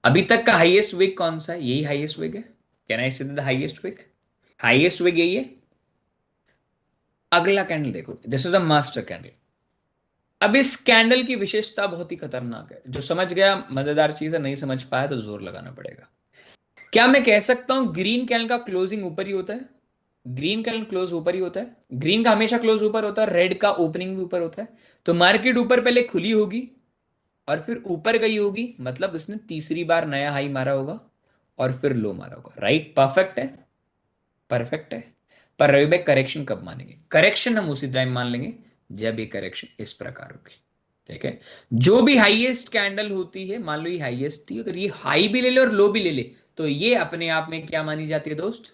अभी तक का हाईएस्ट विक कौन सा है? यही हाईएस्ट विक है। Can I say the highest wick? Highest wick यही है। अगला कैंडल देखो, this is the master candle. अब इस कैंडल की विशेषता बहुत ही खतरनाक है। जो समझ गया मजेदार चीज है, नहीं समझ पाया तो जोर लगाना पड़ेगा। क्या मैं कह सकता हूं ग्रीन कैंडल का क्लोजिंग ऊपर ही होता है? ग्रीन कैंडल क्लोज ऊपर ही होता है। ग्रीन का हमेशा क्लोज ऊपर होता है, रेड का ओपनिंग भी ऊपर होता है। तो मार्केट ऊपर पहले खुली होगी और फिर ऊपर गई होगी, मतलब उसने तीसरी बार नया हाई मारा होगा और फिर लो मारा होगा। राइट, परफेक्ट है, परफेक्ट है। पर रवि भाई, करेक्शन कब मानेंगे? करेक्शन हम उसी टाइम मान लेंगे जब ये करेक्शन इस प्रकार होगी, ठीक है? जो भी हाईएस्ट कैंडल होती है, मान लो ये हाईएस्ट थी, अगर ये हाई भी ले ले और लो भी ले ले, तो ये अपने आप में क्या मानी जाती है दोस्त?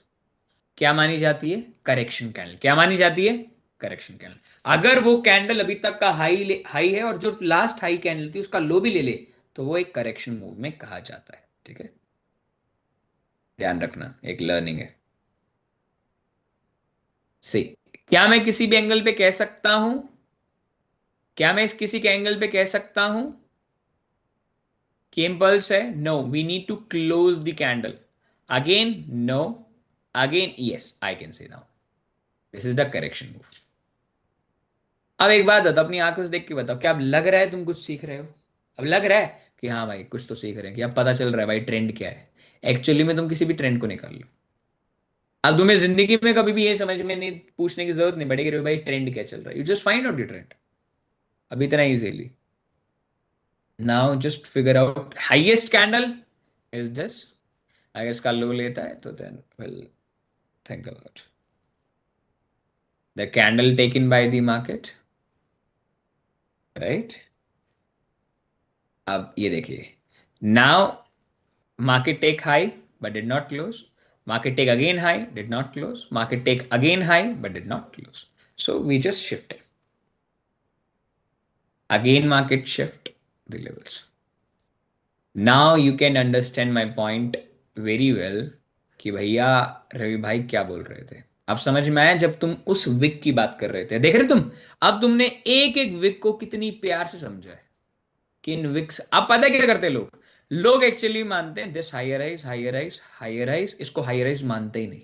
क्या मानी जाती है? Correction candle. क्या मानी जाती है? Correction candle. अगर वो कैंडल अभी तक का हाई हाई है और जो लास्ट हाई कैंडल थी उसका लो भी ले ले, तो वो एक करेक्शन मूव में कहा जाता है, ठीक है? ध्यान रखना, एक लर्निंग है। से क्या मैं किसी भी एंगल पे कह सकता हूं? क्या मैं इस किसी के एंगल पे कह सकता हूं कि इम्पल्स है? No, we need to close the candle. Again no, again yes, I can say now this is the correction move. अब एक बात बताओ, अपनी आंखों से देख के बताओ, क्या अब लग रहा है तुम कुछ सीख रहे हो? अब लग रहा है कि हाँ भाई कुछ तो सीख रहे हैं, कि अब पता चल रहा है भाई ट्रेंड क्या है? एक्चुअली में तुम किसी भी ट्रेंड को निकाल लो। अब तुम्हें जिंदगी में कभी भी ये समझ में नहीं, पूछने की जरूरत नहीं पड़ेगी, भाई ट्रेंड क्या चल रहा है। You just find out your trend. अब इतना easily. Now just figure out highest candle is this. अगर इसका लो लेता है तो then will think about the candle taken by the market, right? अब ये देखिए, now market take high but did not close, market take again high, did not close, market take again high but did not close. So we just shifted. Again market shift the levels. Now you can understand my point very well कि भैया रवि भाई क्या बोल रहे थे। अब समझ में आया जब तुम उस विक की बात कर रहे थे, देख रहे तुम? अब तुमने एक एक विक को कितनी प्यार से समझा है कि इन विक्स। अब पता है क्या करते हैं लोग? लोग एक्चुअली मानते हैं this higher rise, higher rise, higher rise, इसको हायर राइज मानते ही नहीं।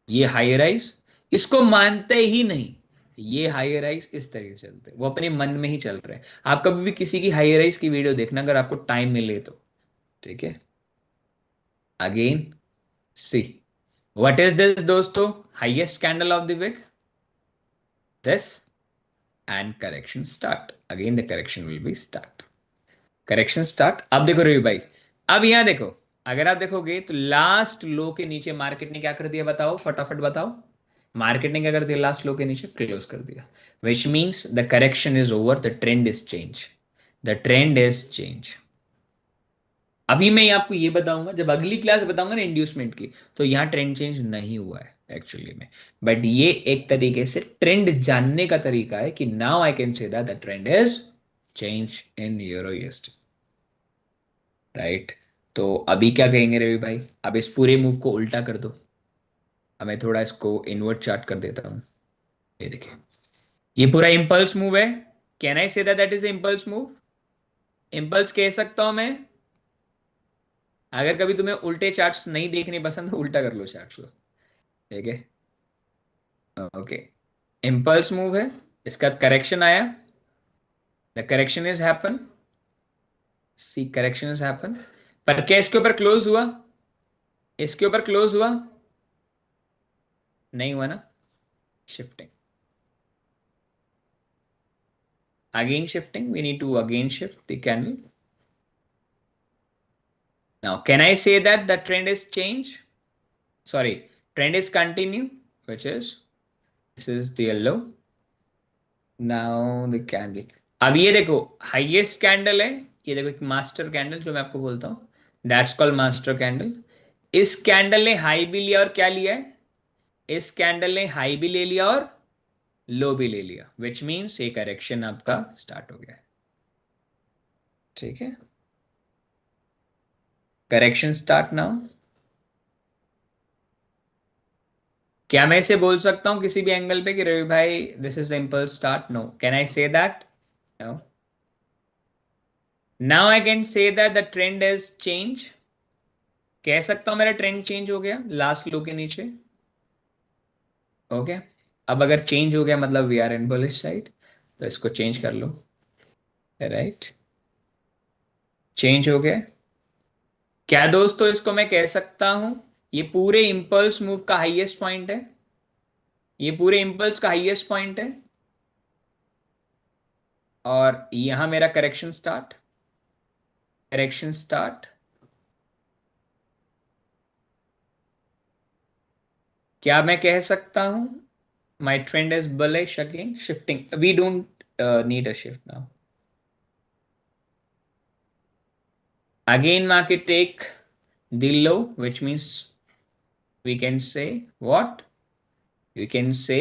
ये हायर राइज, इसको मानते ही नहीं। ये हायर राइज इस तरीके से चलते हैं, वो अपने मन में ही चल रहे हैं। आप कभी भी किसी की हायर राइज की वीडियो देखना, अगर आपको टाइम मिले तो, ठीक है? Again see, what is this दोस्तों? Highest candle of the week, this, and correction start. Again the correction will be start. Correction start. अब देखो रवि भाई, अब यहां देखो, अगर आप देखोगे तो लास्ट लो के नीचे मार्केट ने क्या कर दिया, बताओ फटाफट बताओ। मार्केट ने क्या कर दिया, लास्ट लो के नीचे क्लोज कर दिया। Which means the correction is over, the trend is change, the trend is change. अभी मैं आपको ये बताऊंगा, जब अगली क्लास बताऊंगा ना इंड्यूसमेंट की, तो यहाँ ट्रेंड चेंज नहीं हुआ है एक्चुअली में। बट ये एक तरीके से ट्रेंड जानने का तरीका है कि now I can say that the trend is change in euro USD, right. तो अभी क्या कहेंगे रवि भाई, अब इस पूरे मूव को उल्टा कर दो। अब मैं थोड़ा इसको इनवर्ट चार्ट कर देता हूँ। ये देखिए, ये पूरा इंपल्स मूव है। Can I say that that is impulse move? Impulse कह सकता हूं मैं। अगर कभी तुम्हें उल्टे चार्ट्स नहीं देखने पसंद तो उल्टा कर लो चार्ट्स को, ठीक है। ओके, इम्पल्स मूव है, इसका करेक्शन आया, the correction is happen, see correction is happen. पर क्या इसके ऊपर क्लोज हुआ? इसके ऊपर क्लोज हुआ? नहीं हुआ ना। Shifting, again shifting, we need to again shift the candle. Now can I say that the trend is change, sorry, trend is continue, which is this is the yellow, now the candle। अब ये देखो, highest candle है, ये देखो एक master candle जो मैं आपको बोलता हूँ, दैट्स कॉल्ड मास्टर कैंडल। इस कैंडल ने हाई भी लिया और क्या लिया है, इस कैंडल ने हाई भी ले लिया और लो भी ले लिया, विच मीन्स ये करेक्शन आपका स्टार्ट हो गया है, ठीक है। Correction start now. क्या मैं इसे बोल सकता हूं किसी भी एंगल पे कि रवि भाई this is the impulse start? No, can I say that? No. Now I can say that the trend is change, कह सकता हूं मेरा ट्रेंड चेंज हो गया लास्ट लो के नीचे, ओके। अब अगर चेंज हो गया मतलब we are in bullish side, तो इसको चेंज कर लो, राइट। चेंज हो गया। क्या दोस्तों इसको मैं कह सकता हूं ये पूरे इंपल्स मूव का हाईएस्ट पॉइंट है, ये पूरे इंपल्स का हाईएस्ट पॉइंट है, और यहां मेरा करेक्शन स्टार्ट, करेक्शन स्टार्ट। क्या मैं कह सकता हूं my trend is bullish again, shifting, we don't need a shift now. Again, market take the low, which means we can say what? We can say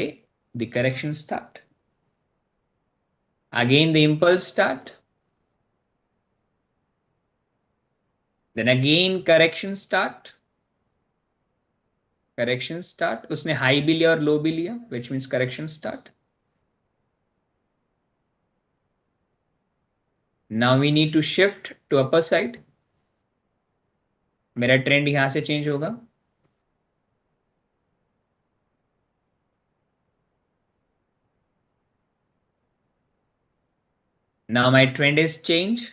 the correction start. Again, the impulse start. Then again, correction start. Correction start. उसने high भी लिया और low भी लिया, which means correction start. Now we need to shift to upper side. मेरा trend यहां से change होगा। Now my trend is change।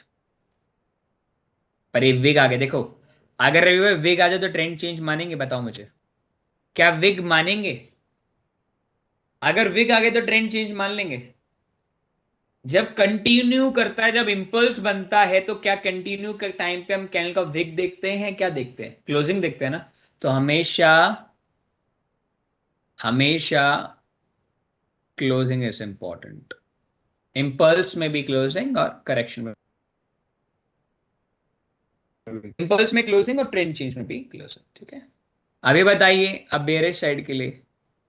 पर ये विग आ गया, देखो। अगर रवि विग आ जाए तो ट्रेंड चेंज मानेंगे, बताओ मुझे। क्या विग मानेंगे? अगर विग आ गए तो ट्रेंड चेंज मान लेंगे? जब कंटिन्यू करता है, जब इंपल्स बनता है, तो क्या कंटिन्यू के टाइम पे हम कैंडल का विक देखते हैं, क्या देखते हैं, क्लोजिंग देखते हैं ना। तो हमेशा, हमेशा क्लोजिंग इज इंपॉर्टेंट, इंपल्स में भी क्लोजिंग और करेक्शन में, इंपल्स में क्लोजिंग और ट्रेंड चेंज में भी क्लोजिंग, ठीक है। अभी बताइए, अब बेरिश साइड के लिए,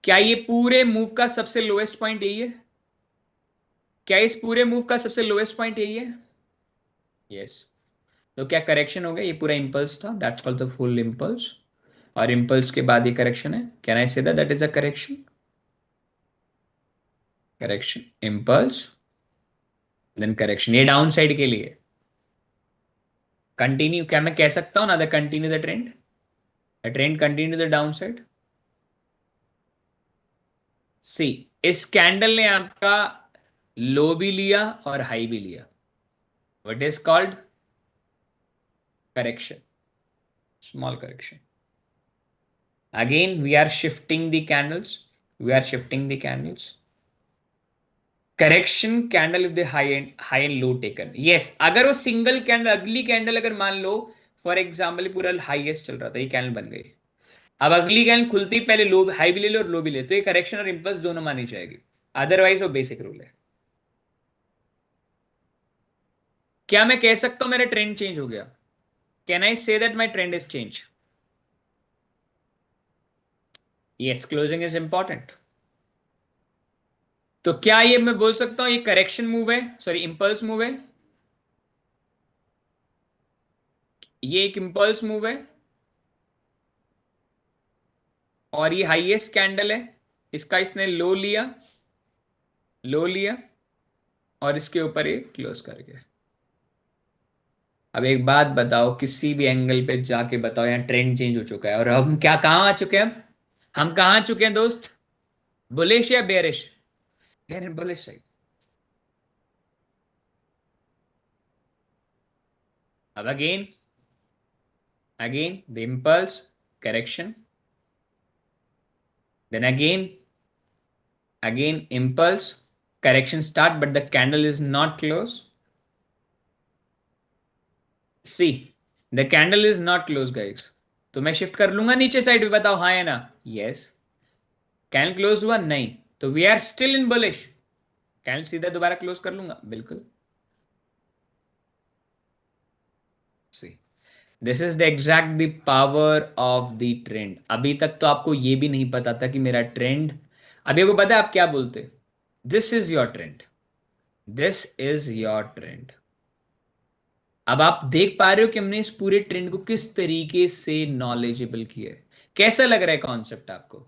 क्या ये पूरे मूव का सबसे लोएस्ट पॉइंट यही है? क्या इस पूरे मूव का सबसे लोएस्ट पॉइंट यही है? यस। तो क्या करेक्शन हो गया, ये पूरा इंपल्स था, that's called the full impulse, और इंपल्स के बाद ये करेक्शन है, can I say that that is a correction? Correction, impulse, then correction, ये डाउन साइड के लिए कंटिन्यू, क्या मैं कह सकता हूं ना the continue the trend, the trend continue the down side. See, इस कैंडल ने आपका लो भी लिया और हाई भी लिया, what is called correction, small correction. Again we are shifting the candles, we are shifting the candles. Correction candle with high and low taken, yes. अगर वो सिंगल कैंडल, अगली कैंडल अगर मान लो फॉर एग्जाम्पल पूरा highest चल रहा था, ये कैंडल बन गई। अब अगली कैंडल खुलती ही पहले लो हाई भी ले लो और लो भी ले, तो ये करेक्शन और इम्पल्स दोनों मानी जाएगी, अदरवाइज वो बेसिक रूल है। क्या मैं कह सकता हूं मेरा ट्रेंड चेंज हो गया? Can I say that my trend is change? Yes, closing is important. तो क्या ये मैं बोल सकता हूं ये करेक्शन मूव है, सॉरी इंपल्स मूव है? ये एक इंपल्स मूव है और ये हाईएस्ट कैंडल है, इसका इसने लो लिया, लो लिया और इसके ऊपर ये क्लोज कर गया। अब एक बात बताओ, किसी भी एंगल पे जाके बताओ, यहाँ ट्रेंड चेंज हो चुका है और हम क्या कहाँ आ चुके हैं? हम कहाँ आ चुके हैं दोस्त? बुलिश या बेरिश? Bullish side. अब again, again the impulse, correction, then again impulse, correction start, but the candle is not close. See, the candle is not close guys। तो मैं शिफ्ट कर लूंगा नीचे साइड पे, बताओ हाँ या ना? यस। कैंडल क्लोज हुआ नहीं, तो we are still in bullish. Candle सीधा दोबारा क्लोज कर लूंगा बिल्कुल। See, this is the exact the power of the trend. अभी तक तो आपको ये भी नहीं पता था कि मेरा ट्रेंड, अभी आपको पता है आप क्या बोलते? This is your trend, this is your trend. अब आप देख पा रहे हो कि हमने इस पूरे ट्रेंड को किस तरीके से नॉलेजेबल किया है। कैसा लग रहा है कॉन्सेप्ट आपको?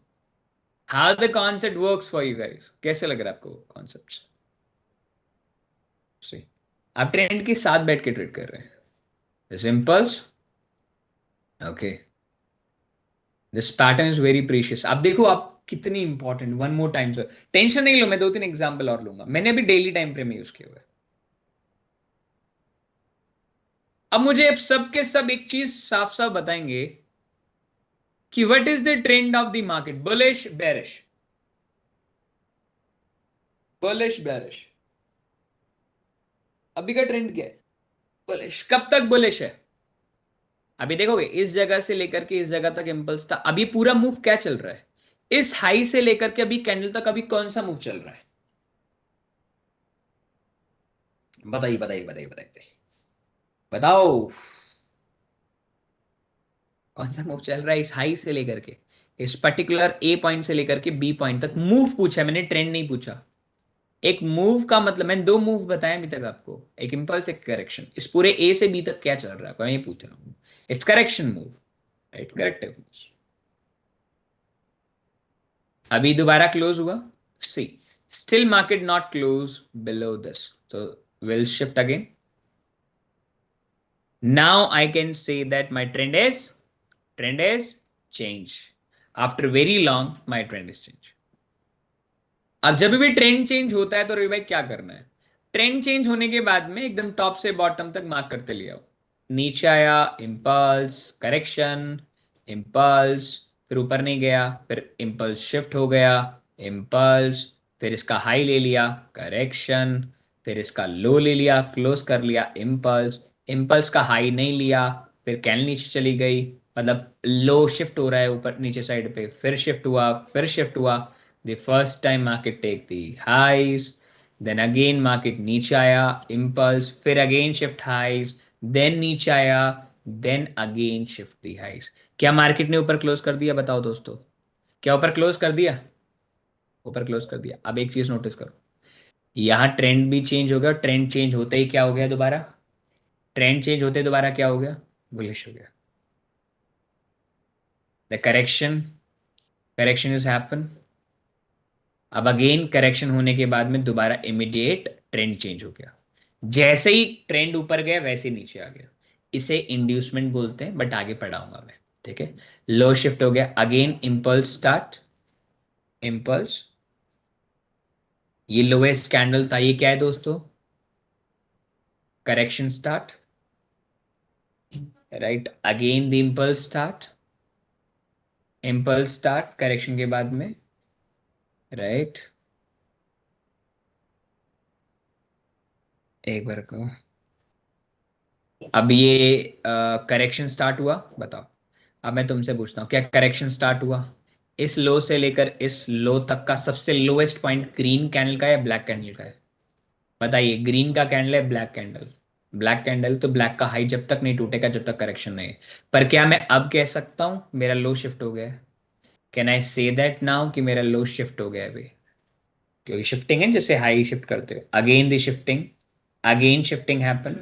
How the concept works for you guys, कैसे लग रहा है आपको कॉन्सेप्ट? सी, आप ट्रेंड के साथ बैठ के ट्रेड कर रहे हैं, symbols. Okay, this pattern is very precious. आप देखो आप कितनी important, one more time sir, tension नहीं लो, मैं दो तीन एग्जांपल और लूंगा, मैंने अभी डेली टाइम फ्रेम में यूज किया हुआ है। अब मुझे अब सब के सब एक चीज साफ साफ बताएंगे कि what is the trend of the market, bullish bearish? Bullish bearish, अभी का ट्रेंड क्या है? बुलिश। कब तक बुलिश है? अभी देखोगे इस जगह से लेकर के इस जगह तक इंपल्स था, अभी पूरा मूव क्या चल रहा है? इस हाई से लेकर के अभी कैंडल तक अभी कौन सा मूव चल रहा है? बताइए बताइए बताइए बताइए बताओ, कौन सा मूव चल रहा है इस हाई से लेकर के, इस पर्टिकुलर ए पॉइंट से लेकर के बी पॉइंट तक? मूव पूछा है मैंने, ट्रेंड नहीं पूछा। एक मूव का मतलब मैंने दो मूव बताए अभी तक आपको, एक इंपल्स एक करेक्शन। इस पूरे ए से बी तक क्या चल रहा है मैं ये पूछ रहा हूँ। It's correction move, right, correct है। अभी दोबारा क्लोज हुआ, see, still market not close below this, so we'll shift again। Now I can say that my trend is change, after very long my trend is change। अब जब भी trend change होता है तो रवि भाई क्या करना है? ट्रेंड चेंज होने के बाद में एकदम टॉप से बॉटम तक मार्क करते ले आओ। नीचे आया इम्पल्स, करेक्शन, इम्पल्स, फिर ऊपर नहीं गया, फिर इम्पल्स शिफ्ट हो गया, इम्पल्स, फिर इसका हाई ले लिया, करेक्शन, फिर इसका लो ले लिया, क्लोज कर लिया, इम्पल्स, इम्पल्स का हाई नहीं लिया, फिर कैंडल नीचे चली गई, मतलब लो शिफ्ट हो रहा है ऊपर नीचे साइड पे, फिर शिफ्ट हुआ, फिर शिफ्ट हुआ। The first time market take the highs, then again market नीचे आया, impulse, फिर again shift highs, then नीचे आया, then again shift the highs। क्या मार्केट ने ऊपर क्लोज कर दिया बताओ दोस्तों? क्या ऊपर क्लोज कर दिया? ऊपर क्लोज कर दिया। अब एक चीज नोटिस करो, यहाँ ट्रेंड भी चेंज हो गया, ट्रेंड चेंज होते ही क्या हो गया दोबारा? ट्रेंड चेंज होते ही दोबारा क्या हो गया? बुलिश हो गया। The correction, correction is happen. अब अगेन करेक्शन होने के बाद में दोबारा इमीडिएट ट्रेंड चेंज हो गया। जैसे ही ट्रेंड ऊपर गया वैसे ही नीचे आ गया। इसे इंड्यूसमेंट बोलते हैं, बट आगे पढ़ाऊंगा मैं, ठीक है। लो शिफ्ट हो गया, अगेन इम्पल्स स्टार्ट, इम्पल्स, ये लोएस्ट कैंडल था, ये क्या है दोस्तों? Correction start, right, again the impulse start, impulse start correction के बाद में, राइट। एक बार को अब ये करेक्शन स्टार्ट हुआ, बताओ। अब मैं तुमसे पूछता हूँ, क्या करेक्शन स्टार्ट हुआ? इस लो से लेकर इस लो तक का सबसे लोएस्ट पॉइंट ग्रीन कैंडल का है या ब्लैक कैंडल का है? बताइए, ग्रीन का कैंडल है, ब्लैक कैंडल? ब्लैक कैंडल, तो ब्लैक का हाई जब तक नहीं टूटेगा जब तक करेक्शन नहीं है। पर क्या मैं अब कह सकता हूँ मेरा लो शिफ्ट हो गया है? Can I say that now कि मेरा लो शिफ्ट हो गया है अभी? क्योंकि शिफ्टिंग है, जैसे हाई शिफ्ट करते हो, again the shifting, again shifting happen,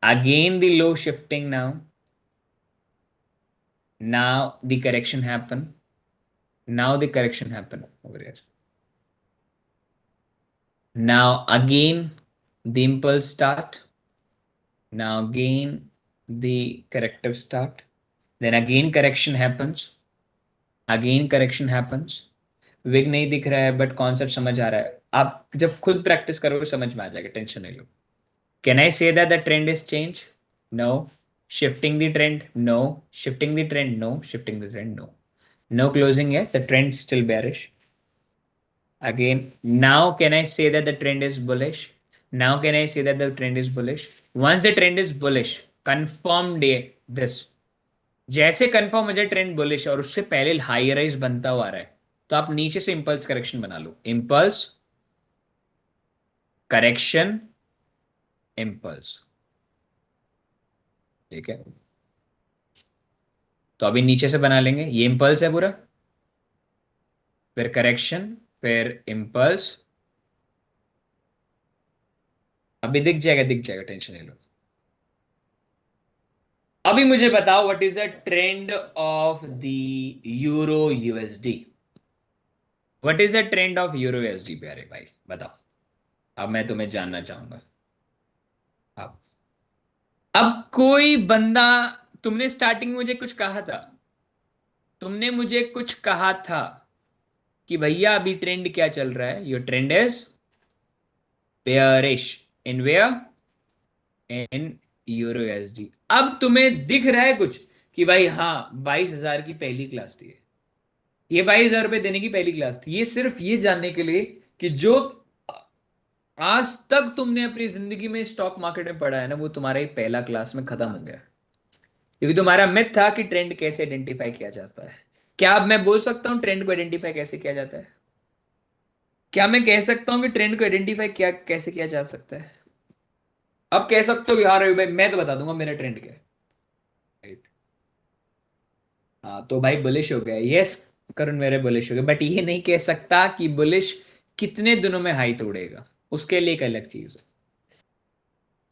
again the low shifting now, now the correction happen, now the correction happen over here, now again the impulse start, now again the corrective start, then again correction happens, again correction happens। Wick नहीं दिख रहा है but concept समझ आ रहा है, आप जब खुद प्रैक्टिस करोगे समझ में आ जाएगा, टेंशन नहीं लो। Can I say that the trend is change? No. Shifting the trend? No. Shifting the trend? No. Shifting the trend? No. No closing yet. The trend still bearish. Again, now can I say that the trend is bullish? Now can I say that the trend is bullish? Once the trend is bullish, confirmed this। जैसे confirm हो जाए trend bullish और उससे पहले high rise बनता हुआ आ रहा है, तो आप नीचे से इंपल्स करेक्शन बना लो। Impulse, correction, impulse. ठीक है, तो अभी नीचे से बना लेंगे, ये इंपल्स है पूरा, फिर करेक्शन, फिर इंपल्स। अभी दिख जाएगा, दिख जाएगा, टेंशन नहीं लो। अभी मुझे बताओ, what is the trend of the euro USD? What is the trend of euro USD प्यारे भाई, बताओ। अब मैं तुम्हें जानना चाहूंगा। अब अब कोई बंदा, तुमने स्टार्टिंग में मुझे कुछ कहा था, तुमने मुझे कुछ कहा था कि भैया अभी ट्रेंड क्या चल रहा है, your trend is bearish. In where? In euro USD. अब तुम्हें दिख रहा है कुछ कि भाई हाँ, 22,000 की पहली क्लास थी ये 22,000 रुपये देने की पहली क्लास थी, ये सिर्फ ये जानने के लिए कि जो आज तक तुमने अपनी जिंदगी में स्टॉक मार्केट में पढ़ा है ना, वो तुम्हारा ही पहला क्लास में खत्म हो गया। क्योंकि तुम्हारा मिथ था कि ट्रेंड कैसे आइडेंटिफाई किया जाता है। क्या अब मैं बोल सकता हूँ ट्रेंड को आइडेंटिफाई कैसे किया जाता है? क्या मैं कह सकता हूँ कि ट्रेंड को आइडेंटिफाई क्या कैसे किया जा सकता है? अब कह सकते हो कि हाँ रवि भाई, मैं तो बता दूंगा मेरा ट्रेंड क्या है। Right? हाँ, तो भाई बुलिश हो गया, यस। करुण मेरे बुलिश हो गए, बट ये नहीं कह सकता कि बुलिश कितने दिनों में हाई तोड़ेगा, उसके लिए एक अलग चीज है।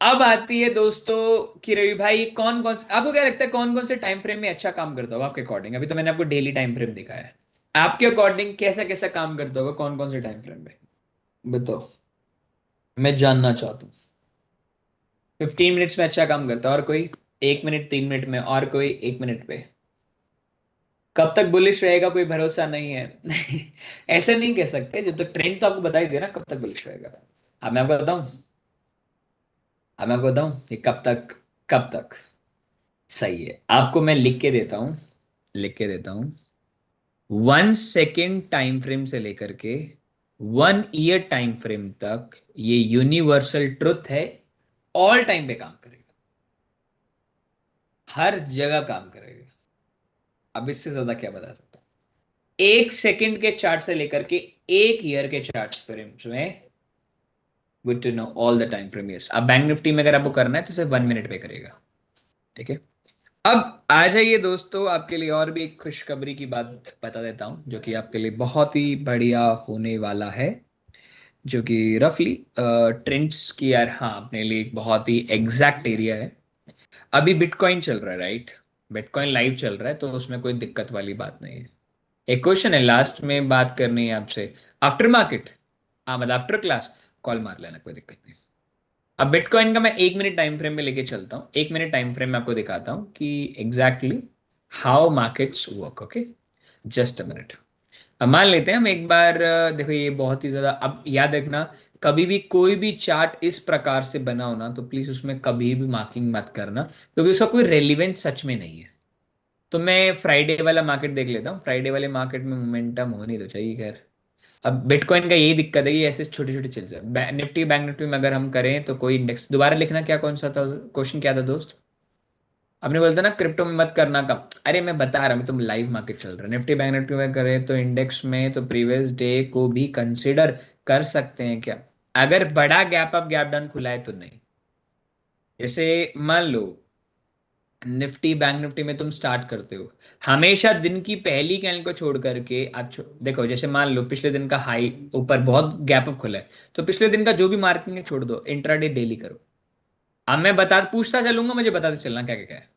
अब आती है दोस्तों कि रवि भाई कौन कौन से, आपको क्या लगता है कौन कौन से टाइम फ्रेम में अच्छा काम करता होगा आपके अकॉर्डिंग? अभी तो मैंने आपको डेली टाइम फ्रेम दिखाया है, आपके अकॉर्डिंग कैसा कैसा काम करता होगा, कौन कौन से टाइम फ्रेम में? बताओ, मैं जानना चाहता हूँ। 15 मिनट्स में अच्छा काम करता है, और कोई? 1 मिनट, 3 मिनट में, और कोई? 1 मिनट पे? कब तक बुलिश रहेगा कोई भरोसा नहीं है। ऐसे नहीं कह सकते, जब तक ट्रेंड तो आपको बता ही दे ना कब तक बुलिश रहेगा। अब मैं आपको बताऊं, अब मैं आपको बताऊं ये कब तक, कब तक सही है, आपको मैं लिख के देता हूं, लिख के देता हूं। 1 सेकेंड टाइम फ्रेम से लेकर के 1 ईयर टाइम फ्रेम तक ये यूनिवर्सल ट्रुथ है, ऑल टाइम पे काम करेगा, हर जगह काम करेगा। अब इससे ज्यादा क्या बता सकता हूं? 1 सेकेंड के चार्ट से लेकर के 1 ईयर के चार्ट फ्रेम्स में, good to know, all the time frame. Yes, अब बैंक निफ्टी में अगर आपको करना है तो सिर्फ 1 मिनट पे करेगा। ठीक है, अब आ जाइए दोस्तों, आपके लिए और भी एक खुशखबरी की बात बता देता हूं, जो कि आपके लिए बहुत ही बढ़िया होने वाला है, जो कि रफली ट्रेंड्स की, यार हाँ, अपने लिए एक बहुत ही एग्जैक्ट एरिया है। अभी बिटकॉइन चल रहा है, राइट? बिटकॉइन लाइव चल रहा है, तो उसमें कोई दिक्कत वाली बात नहीं है। एक क्वेश्चन है लास्ट में बात करनी है आपसे, आफ्टर मार्केट, हाँ मतलब आफ्टर क्लास, कॉल मार लेना, कोई दिक्कत नहीं। अब बिटकॉइन का मैं 1 मिनट टाइम फ्रेम में लेके चलता हूँ, 1 मिनट टाइम फ्रेम में आपको दिखाता हूँ कि exactly how markets work. Okay, just a minute. अब मान लेते हैं हम एक बार, देखो ये बहुत ही ज्यादा, अब याद रखना, कभी भी कोई भी चार्ट इस प्रकार से बना हो ना, तो प्लीज उसमें कभी भी मार्किंग मत करना, क्योंकि उसका कोई रेलिवेंस सच में नहीं है। तो मैं फ्राइडे वाला मार्केट देख लेता हूँ, फ्राइडे वाले मार्केट में मोमेंटम होनी तो चाहिए, खैर। अब बिटकॉइन का यही दिक्कत है कि ऐसे छोटी छोटी चीजें निफ्टी बैंक निफ्टी में अगर हम करें तो कोई इंडेक्स दोबारा लिखना, क्या कौन सा था क्वेश्चन, क्या था दोस्त? आपने बोलता ना क्रिप्टो में मत करना कम। अरे मैं बता रहा हूँ, तुम लाइव मार्केट चल रहा है, निफ्टी बैंक निफ्टी में करें तो इंडेक्स में तो प्रीवियस डे को भी कंसिडर कर सकते हैं क्या? अगर बड़ा गैप अप गैप डाउन खुला है तो नहीं। जैसे मान लो निफ्टी बैंक निफ्टी में तुम स्टार्ट करते हो, हमेशा दिन की पहली कैंडल को छोड़ करके आप देखो, जैसे मान लो पिछले दिन का हाई ऊपर बहुत गैप अप खुला है, तो पिछले दिन का जो भी मार्किंग है छोड़ दो, इंट्राडे डेली करो। अब मैं बता पूछता चलूंगा, मुझे बताते चलना क्या क्या क्या है।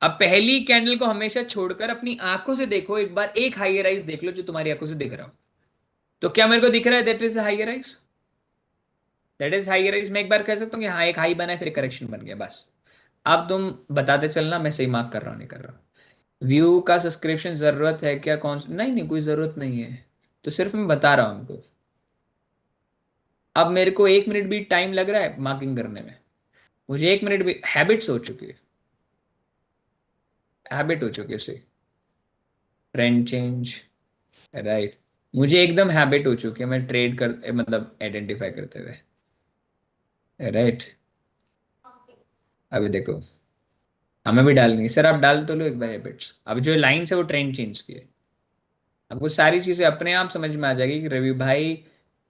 अब पहली कैंडल को हमेशा छोड़कर अपनी आंखों से देखो, एक बार एक हाई राइज देख लो जो तुम्हारी आंखों से दिख रहा हो। तो क्या मेरे को दिख रहा है that is high rise? That is high rise. मैं एक बार कह सकता हूँ कि हाँ एक हाई बना है फिर करेक्शन बन गया, बस। अब तुम बताते चलना मैं सही मार्क कर रहा हूँ नहीं कर रहा हूँ। व्यू का सब्सक्रिप्शन जरूरत है क्या? कौन नहीं नहीं, कोई जरूरत नहीं है। तो सिर्फ मैं बता रहा हूँ हमको। अब मेरे को 1 मिनट भी टाइम लग रहा है मार्किंग करने में। मुझे 1 मिनट भी हैबिट्स हो चुकी है। हैबिट हो चुकी है उसे। Trend change. राइट। मुझे एकदम हैबिट हो चुकी है, मैं ट्रेड कर मतलब आइडेंटिफाई करते हुए। राइट। अभी देखो, हमें भी डालनी है सर, आप डाल तो लो एक बार हैबिट्स। अब जो लाइन है वो ट्रेंड चेंज की है। आपको सारी चीजें अपने आप समझ में आ जाएगी कि रवि भाई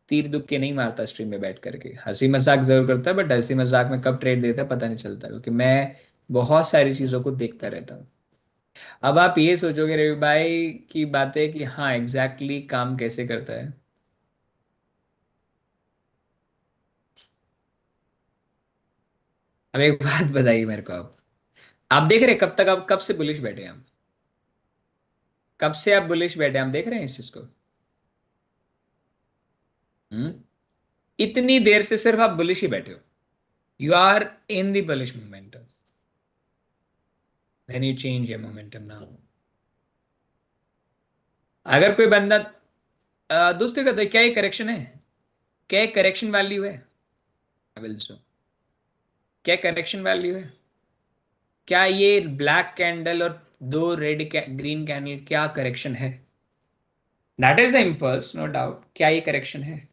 तीर दुख के नहीं मारता स्ट्रीम में बैठ करके, हंसी मजाक जरूर करता है, बट हंसी मजाक में कब ट्रेड देता है पता नहीं चलता, क्योंकि मैं बहुत सारी चीजों को देखता रहता हूँ। अब आप ये सोचोगे रवि भाई की बातें कि हाँ एग्जैक्टली काम कैसे करता है। अब एक बात बताइए मेरे को, आप देख रहे हैं कब तक, आप कब से बुलिश बैठे हैं हम? कब से आप बुलिश बैठे हैं, हम देख रहे हैं इस चीज को। हम्म। इतनी देर से सिर्फ आप बुलिश ही बैठे हो। You are in the bullish momentum, then you change your momentum now. अगर कोई बंदा दोस्तों कहता है क्या ये करेक्शन है? क्या ये करेक्शन वैल्यू है? आई विल सो। क्या करेक्शन वैल्यू है? क्या ये ब्लैक कैंडल और दो रेड ग्रीन कैंडल क्या करेक्शन है? That is the impulse no doubt, क्या ये करेक्शन है?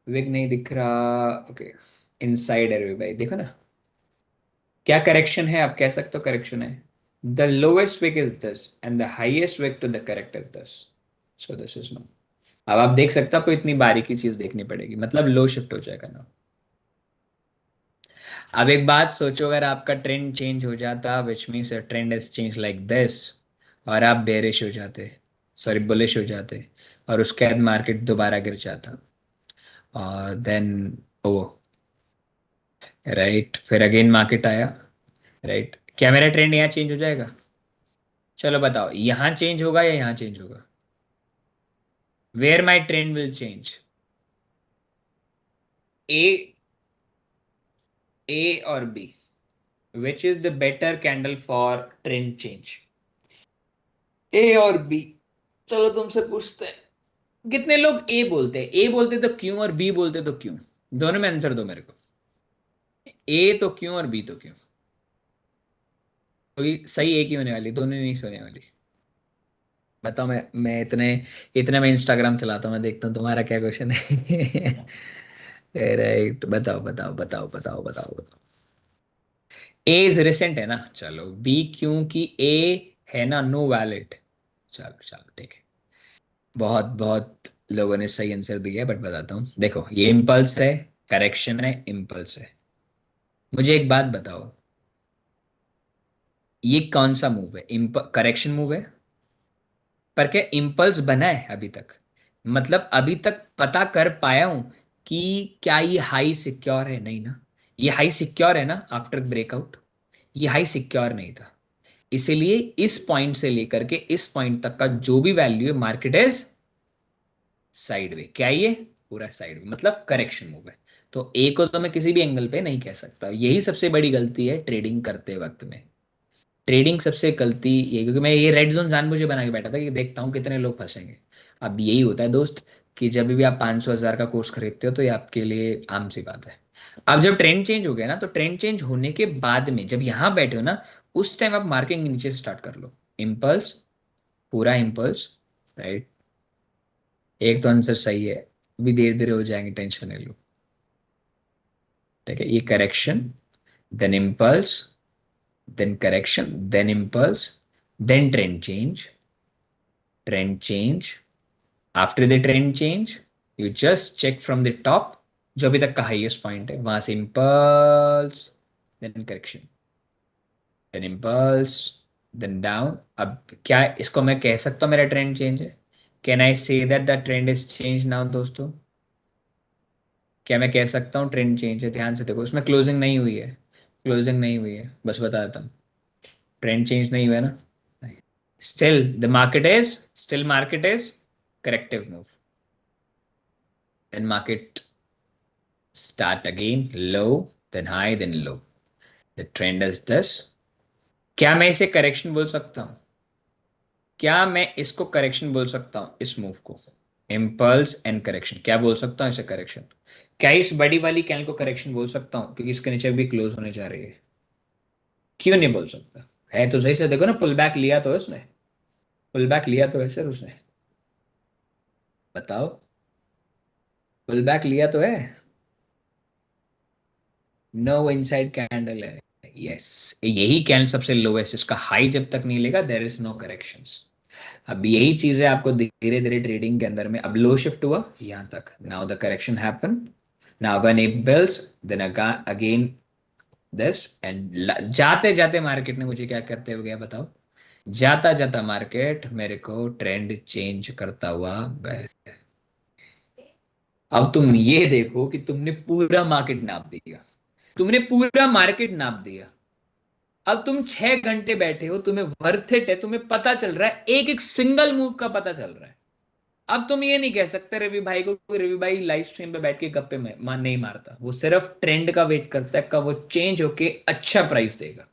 विग नहीं दिख रहा, ओके। इनसाइड है भाई, देखो ना। क्या करेक्शन है, आप कह सकते हो करेक्शन है। The lowest wick is this and the highest wick to the correct is this, so this is no. अब आप देख सकते हो, आपको इतनी बारीकी चीज देखनी पड़ेगी, मतलब लो शिफ्ट हो जाएगा ना। अब एक बात सोचो, अगर आपका ट्रेंड चेंज हो जाता which means trend is change like this, और आप बेरिश हो जाते, सॉरी बुलिश हो जाते, और उसके बाद मार्केट दोबारा गिर जाता, और देन ओ, राइट, फिर अगेन मार्केट आया। राइट, क्या मेरा ट्रेंड यहाँ चेंज हो जाएगा? चलो बताओ, यहाँ चेंज होगा या यहाँ चेंज होगा? Where my trend will change? A, A और B, which is the better candle for trend change? A और बी। चलो तुमसे पूछते हैं, कितने लोग ए बोलते हैं? ए बोलते तो क्यों, और बी बोलते तो क्यों? दोनों में आंसर दो मेरे को। ए तो क्यों और बी तो क्यों? कोई सही एक ही होने वाली, दोनों नहीं होने वाली। बताओ, मैं इतने इतने मैं इंस्टाग्राम चलाता हूँ, मैं देखता हूँ तुम्हारा क्या क्वेश्चन है। राइट, बताओ बताओ बताओ बताओ बताओ बताओ। ए इज रिसेंट है ना, चलो बी क्योंकि ए है ना नो वैलिड। चलो चलो ठीक है। बहुत बहुत लोगों ने सही आंसर दिया है, बट बताता हूँ, देखो ये इम्पल्स है, करेक्शन है, इम्पल्स है। मुझे एक बात बताओ, ये कौन सा मूव है? करेक्शन मूव है, पर क्या इम्पल्स बना है अभी तक? मतलब अभी तक पता कर पाया हूं कि क्या ये हाई सिक्योर है? नहीं ना। ये हाई सिक्योर है ना आफ्टर ब्रेकआउट? ये हाई सिक्योर नहीं था। इसीलिए इस पॉइंट से लेकर के इस पॉइंट तक का जो भी वैल्यू है, मार्केट इज साइड वे। क्या ये पूरा साइड वे, मतलब करेक्शन मूव है। तो ए को तो मैं किसी भी एंगल पे नहीं कह सकता, यही सबसे बड़ी गलती है ट्रेडिंग करते वक्त में। ट्रेडिंग सबसे गलती ये, क्योंकि मैं ये रेड जोन जानबूझ के बना के बैठा था कि देखता हूँ कितने लोग फंसेंगे। अब यही होता है दोस्त, कि जब भी आप 500 1000 का कोर्स खरीदते हो तो ये आपके लिए आम सी बात है। अब जब ट्रेंड चेंज हो गया ना, तो ट्रेंड चेंज होने के बाद में जब यहाँ बैठे हो ना, उस टाइम आप मार्किंग नीचे से स्टार्ट कर लो। इम्पल्स, पूरा इम्पल्स, राइट। एक तो आंसर सही है, अभी धीरे धीरे हो जाएंगे, टेंशन नहीं लो। ठीक है, ये correction, then impulse, then correction, then impulse, then trend change, trend change. After the trend change, you just check from the top, जो अभी तक का हाईएस्ट पॉइंट है वहां से impulse, then correction, then impulse, then down. अब क्या इसको मैं कह सकता हूँ मेरा ट्रेंड चेंज है? Can I say that the trend is change now दोस्तों? क्या मैं कह सकता हूँ ट्रेंड चेंज है? ध्यान से देखो, उसमें क्लोजिंग नहीं हुई है, क्लोजिंग नहीं हुई है, बस बता देता हूँ, ट्रेंड चेंज नहीं हुआ है ना। Still market is corrective move. Then market start again low, then high, then low. The trend is this. क्या मैं इसे करेक्शन बोल सकता हूँ? क्या मैं इसको करेक्शन बोल सकता हूँ, इस मूव को? इम्पल्स एंड करेक्शन, क्या बोल सकता हूँ इसे करेक्शन? क्या इस बड़ी वाली कैंडल को करेक्शन बोल सकता हूँ क्योंकि इसके नीचे भी क्लोज होने जा रही है? क्यों नहीं बोल सकता? है तो सही से देखो ना, पुल बैक लिया तो है उसने, पुल बैक लिया तो है सर उसने, बताओ, पुल बैक लिया तो है। नो इनसाइड कैंडल है, यस। यही कैंडल सबसे लोएस्ट, इसका हाई जब तक नहीं लेगा देयर इज नो करेक्शंस। अब यही चीज है आपको धीरे धीरे ट्रेडिंग के अंदर में, अब लो शिफ्ट हुआ यहां तक, now the correction happen, now again it builds, then again this and जाते जाते मार्केट ने मुझे क्या करते हुए गया बताओ? जाता जाता मार्केट मेरे को ट्रेंड चेंज करता हुआ गया। अब तुम ये देखो कि तुमने पूरा मार्केट नाप दिया, तुमने पूरा मार्केट नाप दिया। अब तुम 6 घंटे बैठे हो, तुम्हें वर्थ इट है, तुम्हें पता चल रहा है, एक एक सिंगल मूव का पता चल रहा है। अब तुम ये नहीं कह सकते रवि भाई को कि रवि भाई लाइव स्ट्रीम पे बैठ के गप्पे में नहीं मारता, वो सिर्फ ट्रेंड का वेट करता है, कब वो चेंज होके अच्छा प्राइस देगा,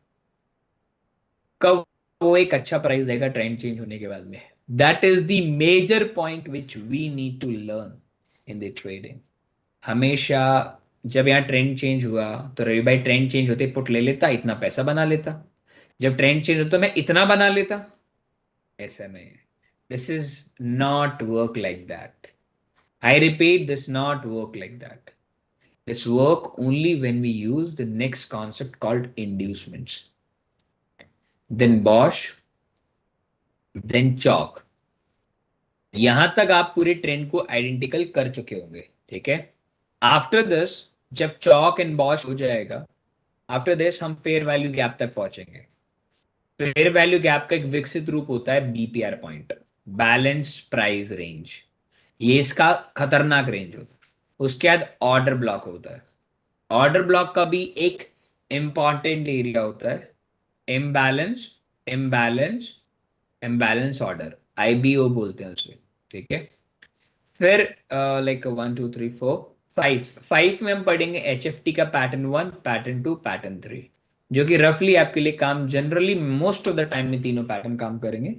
कब वो एक अच्छा प्राइस देगा ट्रेंड चेंज होने के बाद में। That is the major point which we need to learn in the trading. हमेशा जब यहाँ ट्रेंड चेंज हुआ तो रवि भाई ट्रेंड चेंज होते पुट ले लेता, इतना पैसा बना लेता। जब ट्रेंड चेंज होता मैं इतना बना लेता। ऐसा नहीं है, this is not work like that. I repeat, this not work like that. This work only when we use the next concept called inducements, then BOS, then CHoCH. यहां तक आप पूरे ट्रेंड को आइडेंटिकल कर चुके होंगे, ठीक है। आफ्टर दिस, जब चौक एंड बॉश हो जाएगा, आफ्टर दिस हम फेयर वैल्यू गैप तक पहुंचेंगे। फेयर वैल्यू गैप का एक विकसित रूप होता है BPR point, balance price range. ये इसका खतरनाक रेंज होता है। उसके बाद ऑर्डर ब्लॉक होता है। ऑर्डर ब्लॉक का भी एक इंपॉर्टेंट एरिया होता है, imbalance, imbalance, imbalance order, IBO बोलते हैं उसे, ठीक है। फिर लाइक 1 2 3 4 5, 5 में हम पढ़ेंगे एचएफटी का पैटर्न 1, पैटर्न 2, पैटर्न 3, जो कि रफली आपके लिए काम generally most of the time में तीनों पैटर्न काम करेंगे।